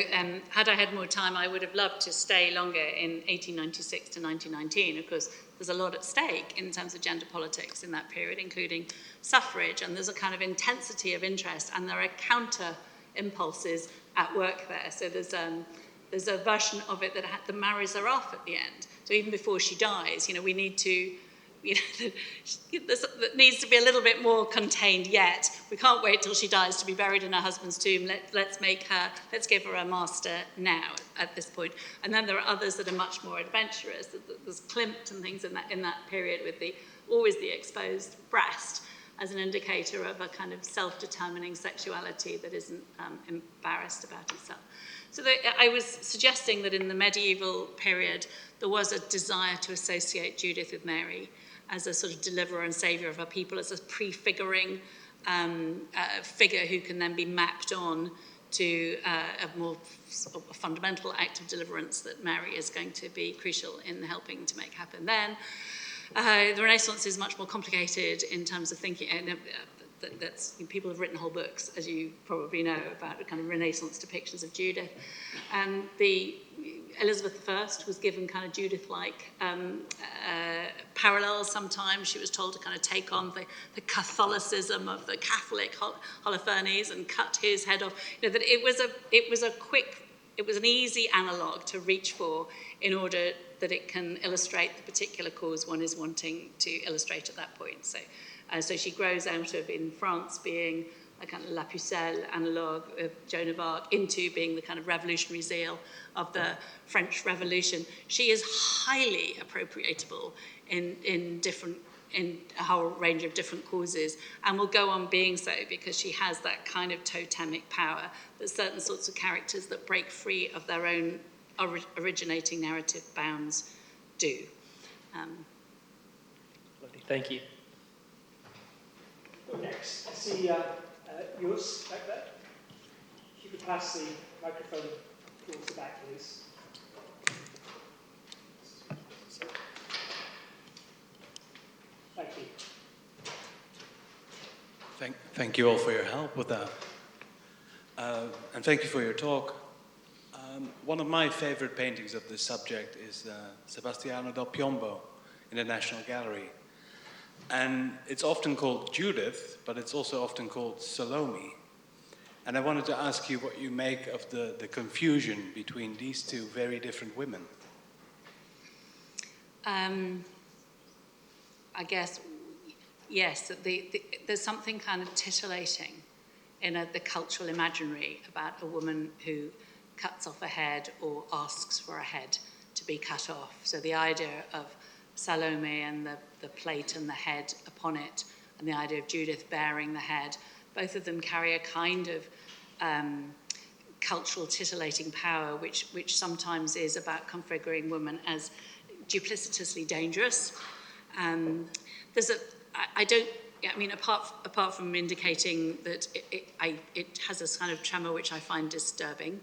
had I had more time, I would have loved to stay longer in 1896 to 1919. Of course, there's a lot at stake in terms of gender politics in that period, including suffrage, and there's a kind of intensity of interest, and there are counter impulses at work there. So there's a version of it that marries her off at the end. So even before she dies, we need to, that needs to be a little bit more contained yet. We can't wait till she dies to be buried in her husband's tomb. Let's give her a master now at this point. And then there are others that are much more adventurous. There's Klimt and things in that period with always the exposed breast as an indicator of a kind of self-determining sexuality that isn't embarrassed about itself. So I was suggesting that in the medieval period, there was a desire to associate Judith with Mary as a sort of deliverer and saviour of her people, as a prefiguring figure who can then be mapped on to a more fundamental act of deliverance that Mary is going to be crucial in helping to make happen then. The Renaissance is much more complicated in terms of thinking, people have written whole books, as you probably know, about kind of Renaissance depictions of Judith. And Elizabeth I was given kind of Judith-like parallels sometimes. She was told to kind of take on the Catholicism of the Catholic Holofernes and cut his head off. That it was an easy analogue to reach for in order that it can illustrate the particular cause one is wanting to illustrate at that point. So she grows out of, in France, being a kind of La Pucelle analogue of Joan of Arc into being the kind of revolutionary zeal of the French Revolution. She is highly appropriatable in a whole range of different causes, and will go on being so because she has that kind of totemic power that certain sorts of characters that break free of their own originating narrative bounds do. Lovely, thank you. Next, I see yours back there. If you could pass the microphone towards the back, please. Thank you. Thank you all for your help with that. And thank you for your talk. One of my favorite paintings of this subject is Sebastiano del Piombo in the National Gallery. And it's often called Judith, but it's also often called Salome. And I wanted to ask you what you make of the confusion between these two very different women. I guess, yes, there's something kind of titillating in the cultural imaginary about a woman who cuts off a head or asks for a head to be cut off. So the idea of Salome and the plate and the head upon it, and the idea of Judith bearing the head, both of them carry a kind of cultural titillating power, which sometimes is about configuring women as duplicitously dangerous. Apart from indicating that it has this kind of tremor which I find disturbing,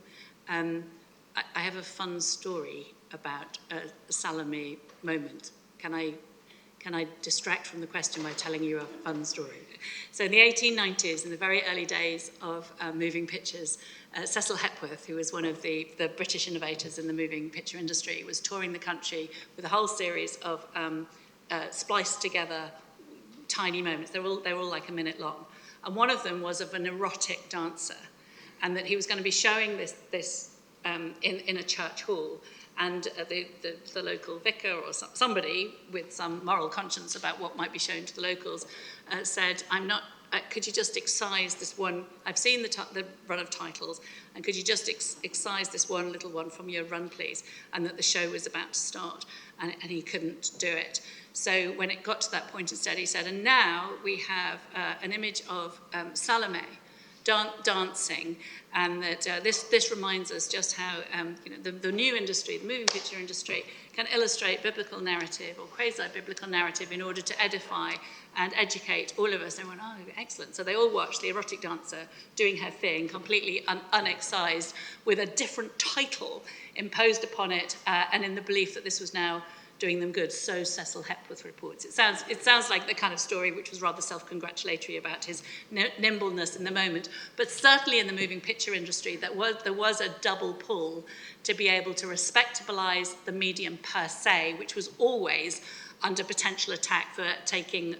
I have a fun story about a Salome moment. Can I distract from the question by telling you a fun story? So in the 1890s, in the very early days of moving pictures, Cecil Hepworth, who was one of the British innovators in the moving picture industry, was touring the country with a whole series of spliced together tiny moments. They were all like a minute long. And one of them was of an erotic dancer, and that he was going to be showing this in a church hall. And the local vicar or somebody with some moral conscience about what might be shown to the locals said, could you just excise this one? I've seen the run of titles, and could you just excise this one little one from your run, please? And that the show was about to start, and he couldn't do it. So when it got to that point instead, he said, and now we have an image of Salome dancing, and that this reminds us just how the new industry, the moving picture industry, can illustrate biblical narrative or quasi-biblical narrative in order to edify and educate all of us. And went, oh, excellent. So they all watched the erotic dancer doing her thing, completely unexcised, with a different title imposed upon it, and in the belief that this was now doing them good. So Cecil Hepworth reports. It sounds like the kind of story which was rather self-congratulatory about his nimbleness in the moment. But certainly in the moving picture industry, there was a double pull to be able to respectabilize the medium per se, which was always under potential attack for taking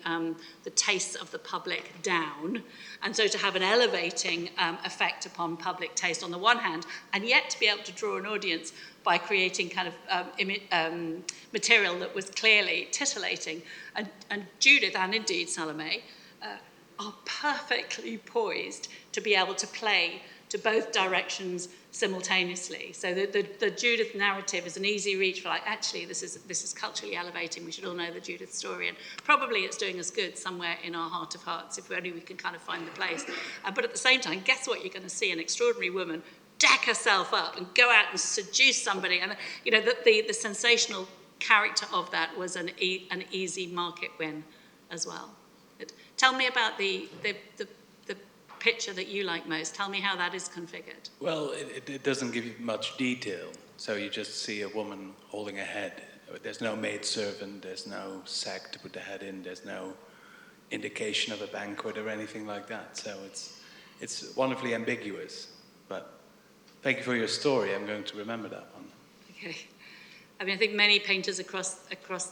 the tastes of the public down, and so to have an elevating effect upon public taste on the one hand, and yet to be able to draw an audience by creating kind of material that was clearly titillating. And Judith, and indeed Salome, are perfectly poised to be able to play to both directions simultaneously. So the Judith narrative is an easy reach for, like, actually this is culturally elevating, we should all know the Judith story, and probably it's doing us good somewhere in our heart of hearts, if only we can kind of find the place. But at the same time, guess what? You're going to see an extraordinary woman deck herself up and go out and seduce somebody. And the sensational character of that was an easy market win as well. Tell me about the picture that you like most. Tell me how that is configured. Well, it doesn't give you much detail. So you just see a woman holding a head. There's no maidservant, there's no sack to put the head in, there's no indication of a banquet or anything like that. So it's wonderfully ambiguous. But thank you for your story. I'm going to remember that one. Okay. I mean, I think many painters across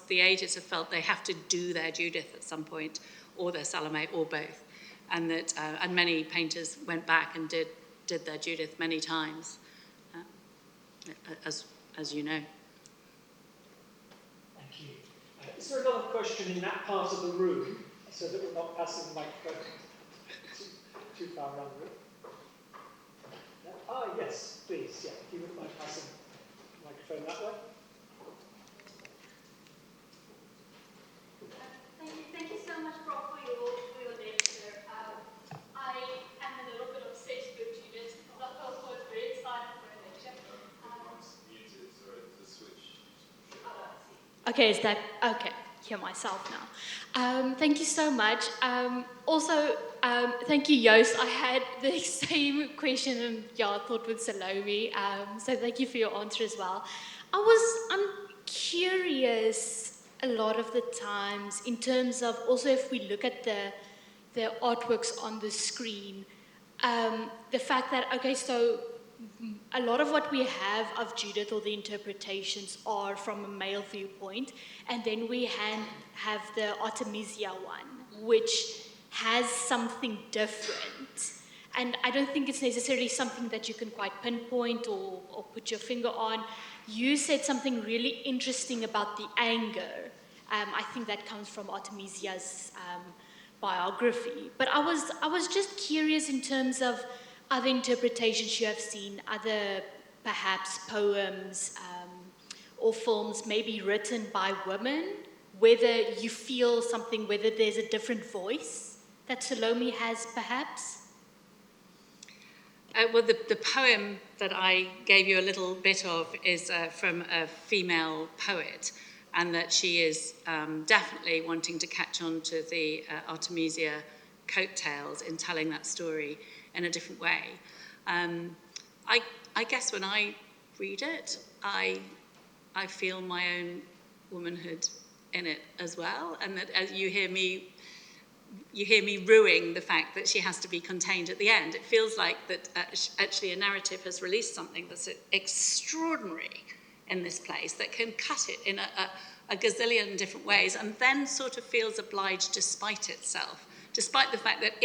the ages have felt they have to do their Judith at some point, or their Salome, or both. And that and many painters went back and did their Judith many times, as you know. Thank you. Is there another question in that part of the room, so that we're not passing the microphone too far around the room? Yes, please. Yeah, if you wouldn't mind passing the microphone that way. Thank you so much, Prof, for your lecture. I am a little bit obsessed with Judith. I was very excited for a lecture. Okay, is that okay? Hear myself now. Thank you so much. Also, thank you, Joost. I had the same question, and I thought with Salome. So thank you for your answer as well. I'm curious. A lot of the times, in terms of also if we look at the artworks on the screen, the fact that, okay, so a lot of what we have of Judith, or the interpretations, are from a male viewpoint, and then we have the Artemisia one, which has something different. And I don't think it's necessarily something that you can quite pinpoint or put your finger on. You said something really interesting about the anger. I think that comes from Artemisia's biography. But I was just curious in terms of other interpretations you have seen, other perhaps poems or films maybe written by women, whether you feel something, whether there's a different voice that Salome has perhaps? Well, the poem that I gave you a little bit of is from a female poet, and that she is definitely wanting to catch on to the Artemisia coattails in telling that story in a different way. I guess when I read it, I feel my own womanhood in it as well, and that as you hear me rueing the fact that she has to be contained at the end. It feels like that actually a narrative has released something that's extraordinary in this place, that can cut it in a gazillion different ways, and then sort of feels obliged despite itself, despite the fact that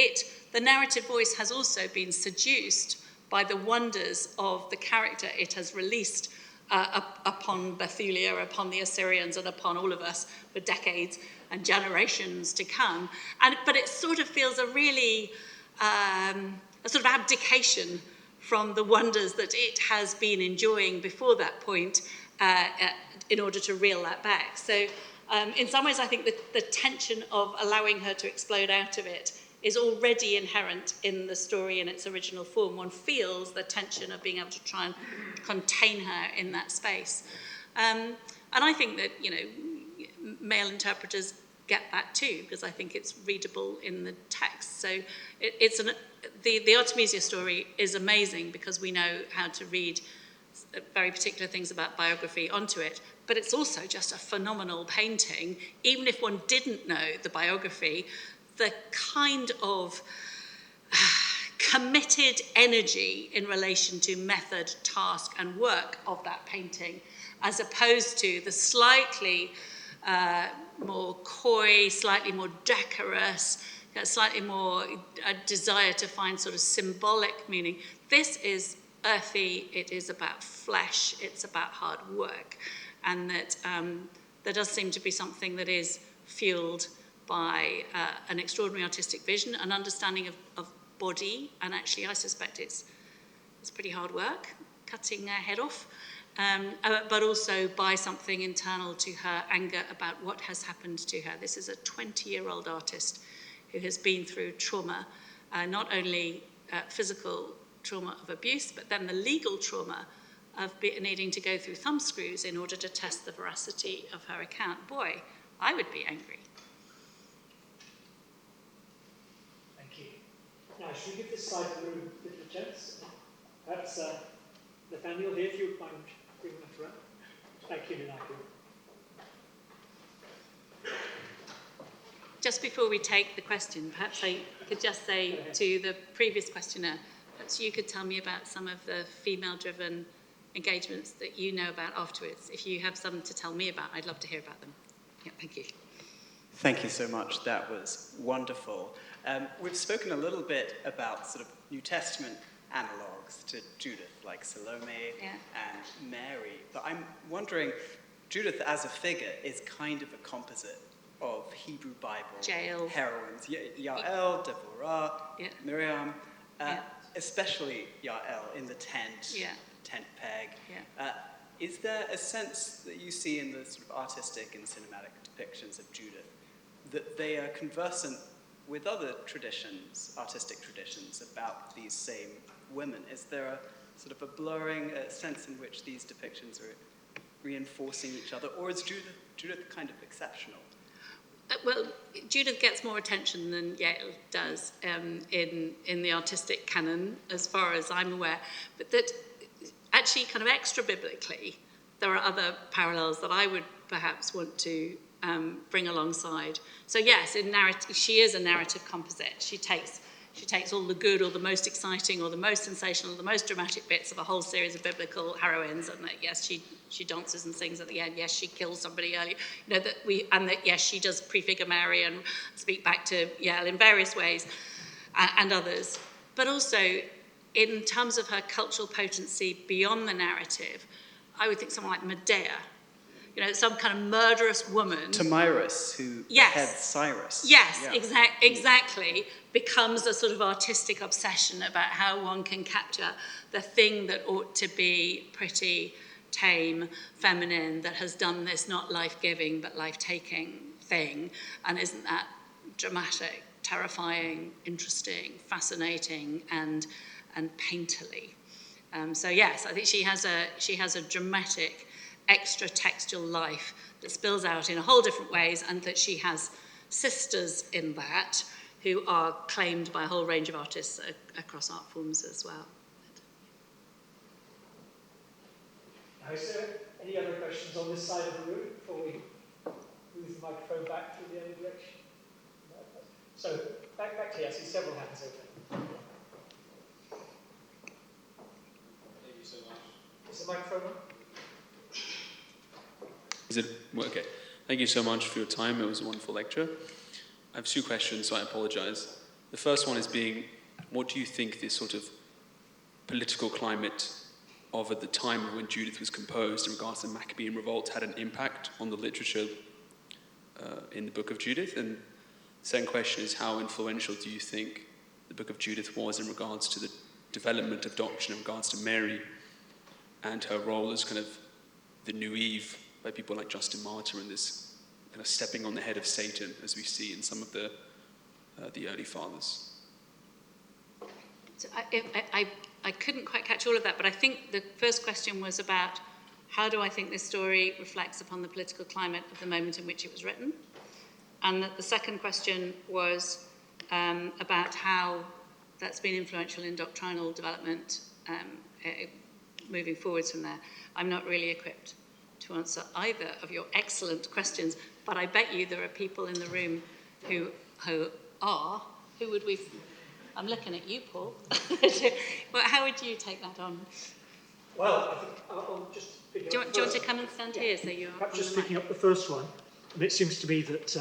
the narrative voice has also been seduced by the wonders of the character it has released upon Bethulia, upon the Assyrians, and upon all of us for decades and generations to come. But it sort of feels a really, a sort of abdication from the wonders that it has been enjoying before that point in order to reel that back. So in some ways, I think the tension of allowing her to explode out of it is already inherent in the story in its original form. One feels the tension of being able to try and contain her in that space. And I think that, male interpreters get that too, because I think it's readable in the text. So the Artemisia story is amazing because we know how to read very particular things about biography onto it, but it's also just a phenomenal painting. Even if one didn't know the biography, the kind of committed energy in relation to method, task, and work of that painting, as opposed to the slightly more coy, slightly more decorous, slightly more a desire to find sort of symbolic meaning. This is earthy, it is about flesh, it's about hard work, and that there does seem to be something that is fueled by an extraordinary artistic vision, an understanding of body, and actually I suspect it's pretty hard work, cutting her head off, but also by something internal to her anger about what has happened to her. This is a 20-year-old artist who has been through trauma, not only physical trauma of abuse, but then the legal trauma of needing to go through thumbscrews in order to test the veracity of her account. Boy, I would be angry. Thank you. Now, should we give this side of the room a little chance? Perhaps Nathaniel here, if you would mind bringing that around. Thank you, Ninaki. Just before we take the question, perhaps I could just say to the previous questioner, perhaps you could tell me about some of the female-driven engagements that you know about afterwards. If you have some to tell me about, I'd love to hear about them. Yeah, thank you. Thank you so much. That was wonderful. We've spoken a little bit about sort of New Testament analogues to Judith, like Salome and Mary. But I'm wondering, Judith as a figure is kind of a composite of Hebrew Bible heroines. Yael, Deborah, Miriam, especially Yael in the tent peg. Is there a sense that you see in the sort of artistic and cinematic depictions of Judith that they are conversant with other traditions, artistic traditions, about these same women? Is there a sort of a blurring sense in which these depictions are reinforcing each other, or is Judith kind of exceptional? Well, Judith gets more attention than Yael does in the artistic canon, as far as I'm aware. But that actually, kind of extra-biblically, there are other parallels that I would perhaps want to bring alongside. So yes, in narrative, she is a narrative composite. She takes She takes all the good or the most exciting or the most sensational or the most dramatic bits of a whole series of biblical heroines, and that yes, she dances and sings at the end. Yes, she kills somebody early. You know, and that yes, she does prefigure Mary and speak back to Yael in various ways, and others. But also, in terms of her cultural potency beyond the narrative, I would think someone like Medea. You know, some kind of murderous woman. Tamiris, who beheads Cyrus. Yes, yeah. exactly. Becomes a sort of artistic obsession about how one can capture the thing that ought to be pretty, tame, feminine, that has done this not life-giving but life-taking thing, and isn't that dramatic, terrifying, interesting, fascinating, and painterly. So yes, I think she has a dramatic, extra textual life that spills out in a whole different ways, and that she has sisters in that who are claimed by a whole range of artists across art forms as well. Now, is there any other questions on this side of the room before we move the microphone back through the other direction? So back to you. I see several hands open. Thank you so much. Is the microphone on? Is it okay? Thank you so much for your time. It was a wonderful lecture. I have two questions, so I apologize. The first one is what do you think this sort of political climate of at the time when Judith was composed in regards to the Maccabean revolt had an impact on the literature in the Book of Judith? And the second question is, how influential do you think the Book of Judith was in regards to the development of doctrine in regards to Mary and her role as kind of the new Eve by people like Justin Martyr, and this kind of stepping on the head of Satan, as we see in some of the early fathers? So I couldn't quite catch all of that, but I think the first question was about how do I think this story reflects upon the political climate of the moment in which it was written? And the second question was about how that's been influential in doctrinal development moving forwards from there. I'm not really equipped to answer either of your excellent questions, but I bet you there are people in the room who are. Who would we? I'm looking at you, Paul. Well, how would you take that on? Well, I think I'll just pick Do you want to come and stand here so you're perhaps on just the mic? picking up the first one. It seems to me that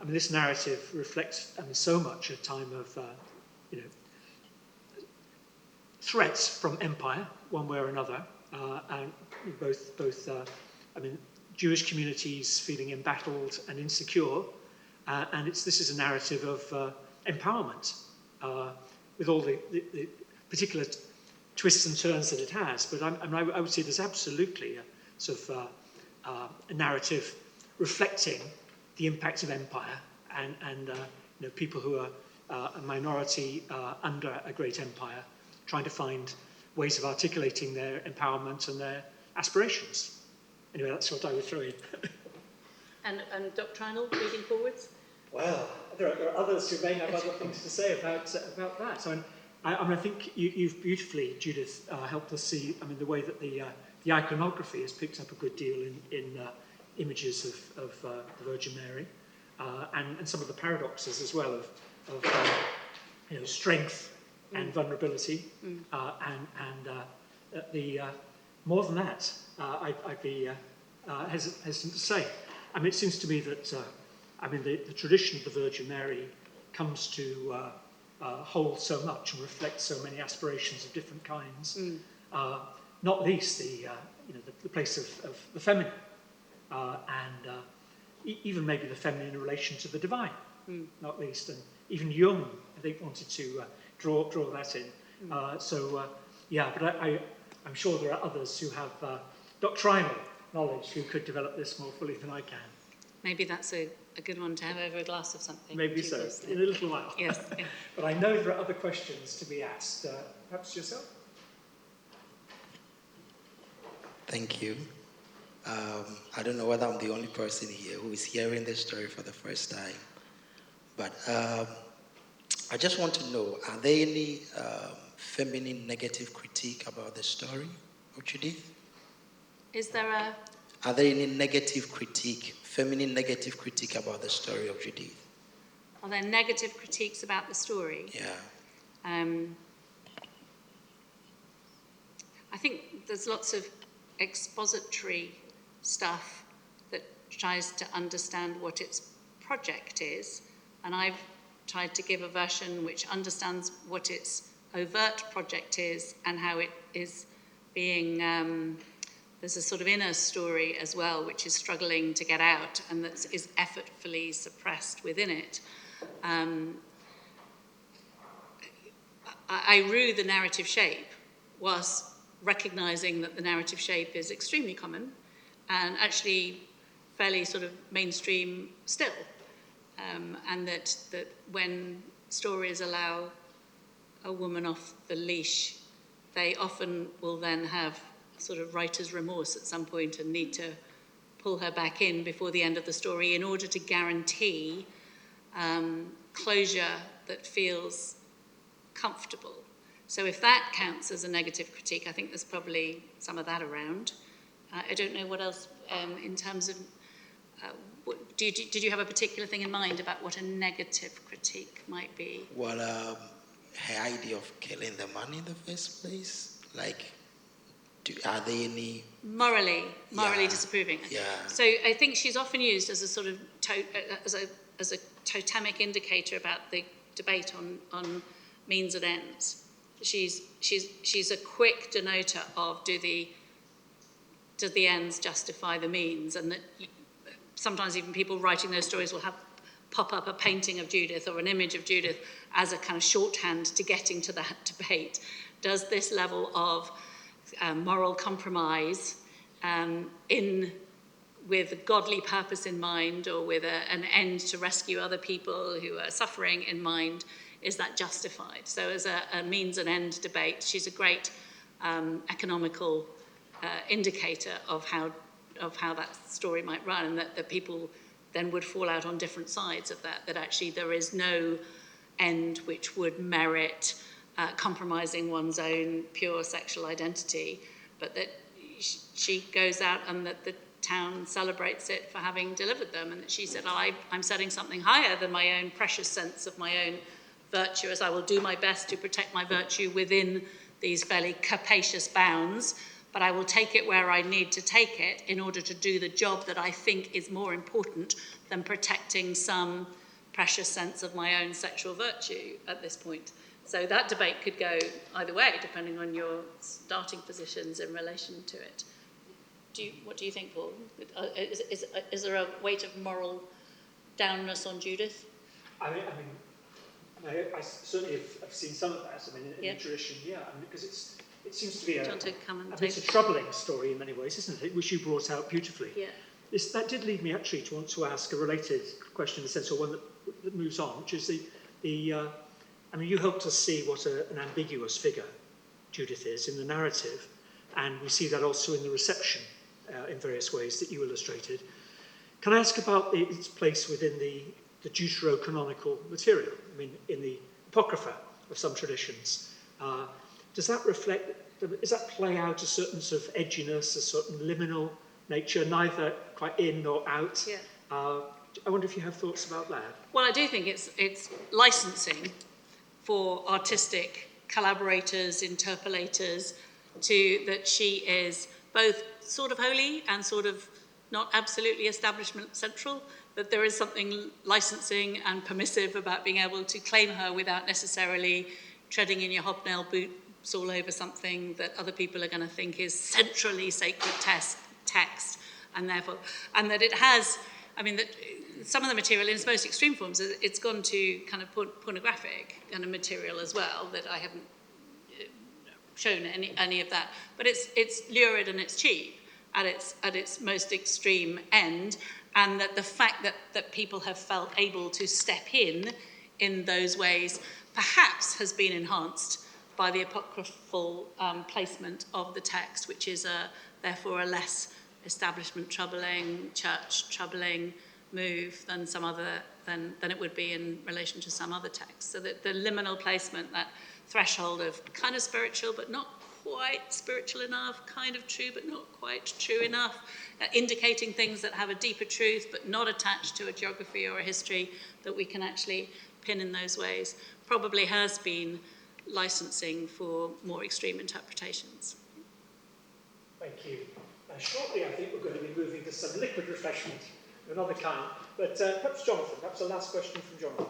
this narrative reflects so much a time of threats from empire, one way or another, and both Jewish communities feeling embattled and insecure, and this is a narrative of empowerment, with all the particular twists and turns that it has. But I would say there's absolutely a sort of a narrative reflecting the impact of empire and people who are a minority under a great empire, trying to find ways of articulating their empowerment and their aspirations. Anyway, that's what I would throw in. And doctrinal, moving forwards? Well, there are others who may have other things to say about that. So I think you've beautifully, Judith, helped us see. The way that the iconography has picked up a good deal in images of the Virgin Mary, and some of the paradoxes as well of strength and vulnerability, and more than that, I'd be hesitant to say. It seems to me that the tradition of the Virgin Mary comes to hold so much and reflect so many aspirations of different kinds. Not least the place of the feminine, and even maybe the feminine in relation to the divine. Not least, and even Jung, I think, wanted to draw that in. But I'm sure there are others who have doctrinal knowledge who could develop this more fully than I can. Maybe that's a good one to have over a glass of something. Maybe so, in a little while. Yes. Yeah. But I know there are other questions to be asked. Perhaps yourself? Thank you. I don't know whether I'm the only person here who is hearing this story for the first time, but I just want to know, are there any feminine negative critique about the story of Judith? Is there a... Are there any negative critique, feminine negative critique about the story of Judith? Are there negative critiques about the story? Yeah. I think there's lots of expository stuff that tries to understand what its project is, and I've tried to give a version which understands what its overt project is and how it is being, there's a sort of inner story as well, which is struggling to get out and that is effortfully suppressed within it. I rue the narrative shape whilst recognising that the narrative shape is extremely common and actually fairly sort of mainstream still. And that when stories allow a woman off the leash, they often will then have sort of writer's remorse at some point and need to pull her back in before the end of the story in order to guarantee closure that feels comfortable. So if that counts as a negative critique, I think there's probably some of that around. I don't know what else in terms of, did you have a particular thing in mind about what a negative critique might be? Well, her idea of killing the man in the first place, like, are there any... Morally Yeah. disapproving. Yeah. So I think she's often used as a sort of, as a totemic indicator about the debate on means and ends. She's a quick denoter of do the ends justify the means, and that sometimes even people writing those stories will have pop up a painting of Judith or an image of Judith as a kind of shorthand to getting to that debate. Does this level of moral compromise with a godly purpose in mind, or with an end to rescue other people who are suffering in mind, is that justified? So as a means and end debate, she's a great economical indicator of how that story might run, and that people then would fall out on different sides of that actually there is no end which would merit compromising one's own pure sexual identity, but that she goes out and that the town celebrates it for having delivered them, and that she said, I'm setting something higher than my own precious sense of my own virtue, as I will do my best to protect my virtue within these fairly capacious bounds, but I will take it where I need to take it in order to do the job that I think is more important than protecting some precious sense of my own sexual virtue at this point. So that debate could go either way, depending on your starting positions in relation to it. What do you think, Paul? Is there a weight of moral downness on Judith? I certainly have seen some of that. In the tradition, because it seems to be it's a troubling story in many ways, isn't it? Which you brought out beautifully. Yeah. That did lead me actually to want to ask a related question, in the sense, or one that moves on, which is you helped us see what an ambiguous figure Judith is in the narrative, and we see that also in the reception in various ways that you illustrated. Can I ask about its place within the deuterocanonical material? In the Apocrypha of some traditions, does that play out a certain sort of edginess, a certain liminal nature, neither quite in nor out? Yeah. I wonder if you have thoughts about that. Well, I do think it's licensing for artistic collaborators, interpolators, that she is both sort of holy and sort of not absolutely establishment central, that there is something licensing and permissive about being able to claim her without necessarily treading in your hobnail boots all over something that other people are going to think is centrally sacred text, and that it has, that some of the material in its most extreme forms, it's gone to kind of pornographic kind of material as well, that I haven't shown any of that, but it's lurid and it's cheap at its most extreme end, and that the fact that people have felt able to step in those ways perhaps has been enhanced by the apocryphal placement of the text, which is therefore a less establishment troubling, church troubling move than it would be in relation to some other texts. So that the liminal placement, that threshold of kind of spiritual but not quite spiritual enough, kind of true but not quite true enough, indicating things that have a deeper truth but not attached to a geography or a history that we can actually pin in those ways, probably has been licensing for more extreme interpretations. Thank you. Shortly, I think we're going to be moving to some liquid refreshment of another kind. But perhaps Jonathan, perhaps a last question from Jonathan.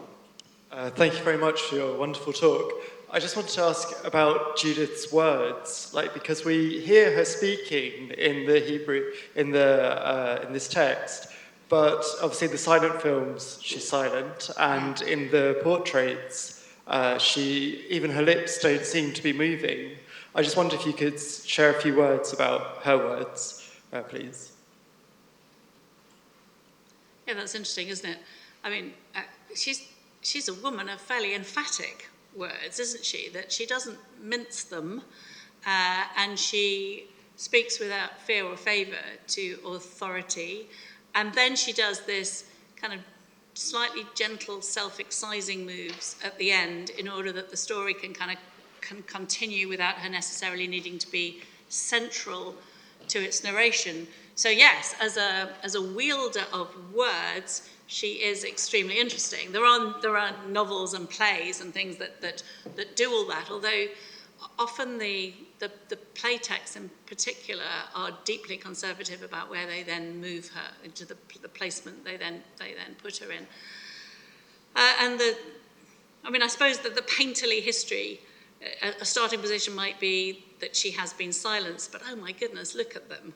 Thank you very much for your wonderful talk. I just wanted to ask about Judith's words, because we hear her speaking in the Hebrew, in this text, but obviously in the silent films she's silent, and in the portraits, even her lips don't seem to be moving. I just wonder if you could share a few words about her words, please. Yeah, that's interesting, isn't it? I mean, she's a woman of fairly emphatic words, isn't she? That she doesn't mince them, and she speaks without fear or favour to authority. And then she does this kind of slightly gentle self-excising moves at the end in order that the story can continue without her necessarily needing to be central to its narration. So yes, as a wielder of words, she is extremely interesting. There are novels and plays and things that do all that, although often the play texts in particular are deeply conservative about where they then move her into the placement they then put her in. I suppose that the painterly history, a starting position might be that she has been silenced, but oh my goodness, look at them.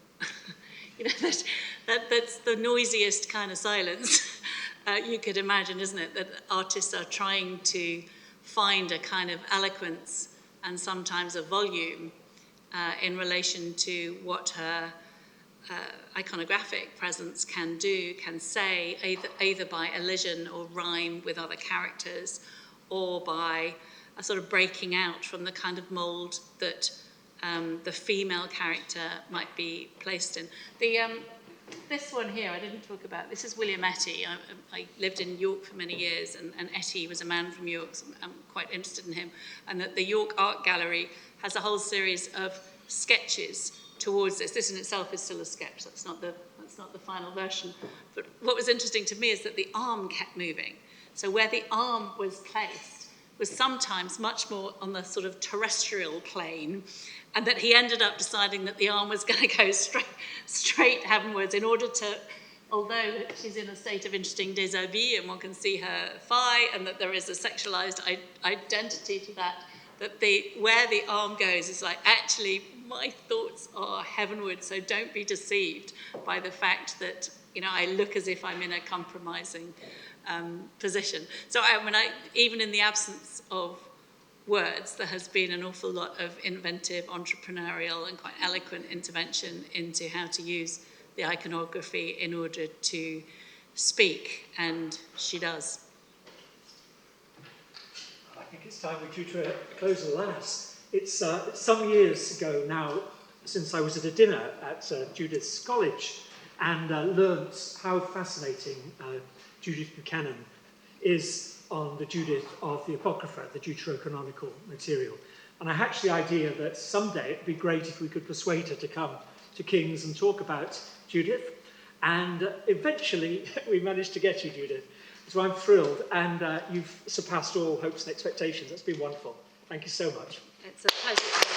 That's the noisiest kind of silence you could imagine, isn't it? That artists are trying to find a kind of eloquence and sometimes a volume in relation to what her iconographic presence can do, can say, either by elision or rhyme with other characters, or by a sort of breaking out from the kind of mould that the female character might be placed in. This one here, I didn't talk about. This is William Etty. I lived in York for many years, and Etty was a man from York, so I'm quite interested in him. And that the York Art Gallery has a whole series of sketches towards this. This in itself is still a sketch. That's not the final version. But what was interesting to me is that the arm kept moving. So where the arm was placed was sometimes much more on the sort of terrestrial plane, and that he ended up deciding that the arm was going to go straight heavenwards in order to, although she's in a state of interesting déshabille and one can see her thigh, and that there is a sexualized identity to that, where the arm goes is like, actually, my thoughts are heavenward, so don't be deceived by the fact that, I look as if I'm in a compromising position. So even in the absence of words, there has been an awful lot of inventive, entrepreneurial and quite eloquent intervention into how to use the iconography in order to speak, and she does. I think it's time we're due to close alas. It's some years ago now since I was at a dinner at Judith's college and learnt how fascinating Judith Buchanan is on the Judith of the Apocrypha, the deuterocanonical material. And I hatched the idea that someday it'd be great if we could persuade her to come to King's and talk about Judith. And eventually we managed to get you, Judith. So I'm thrilled, and you've surpassed all hopes and expectations. That's been wonderful. Thank you so much. It's a pleasure.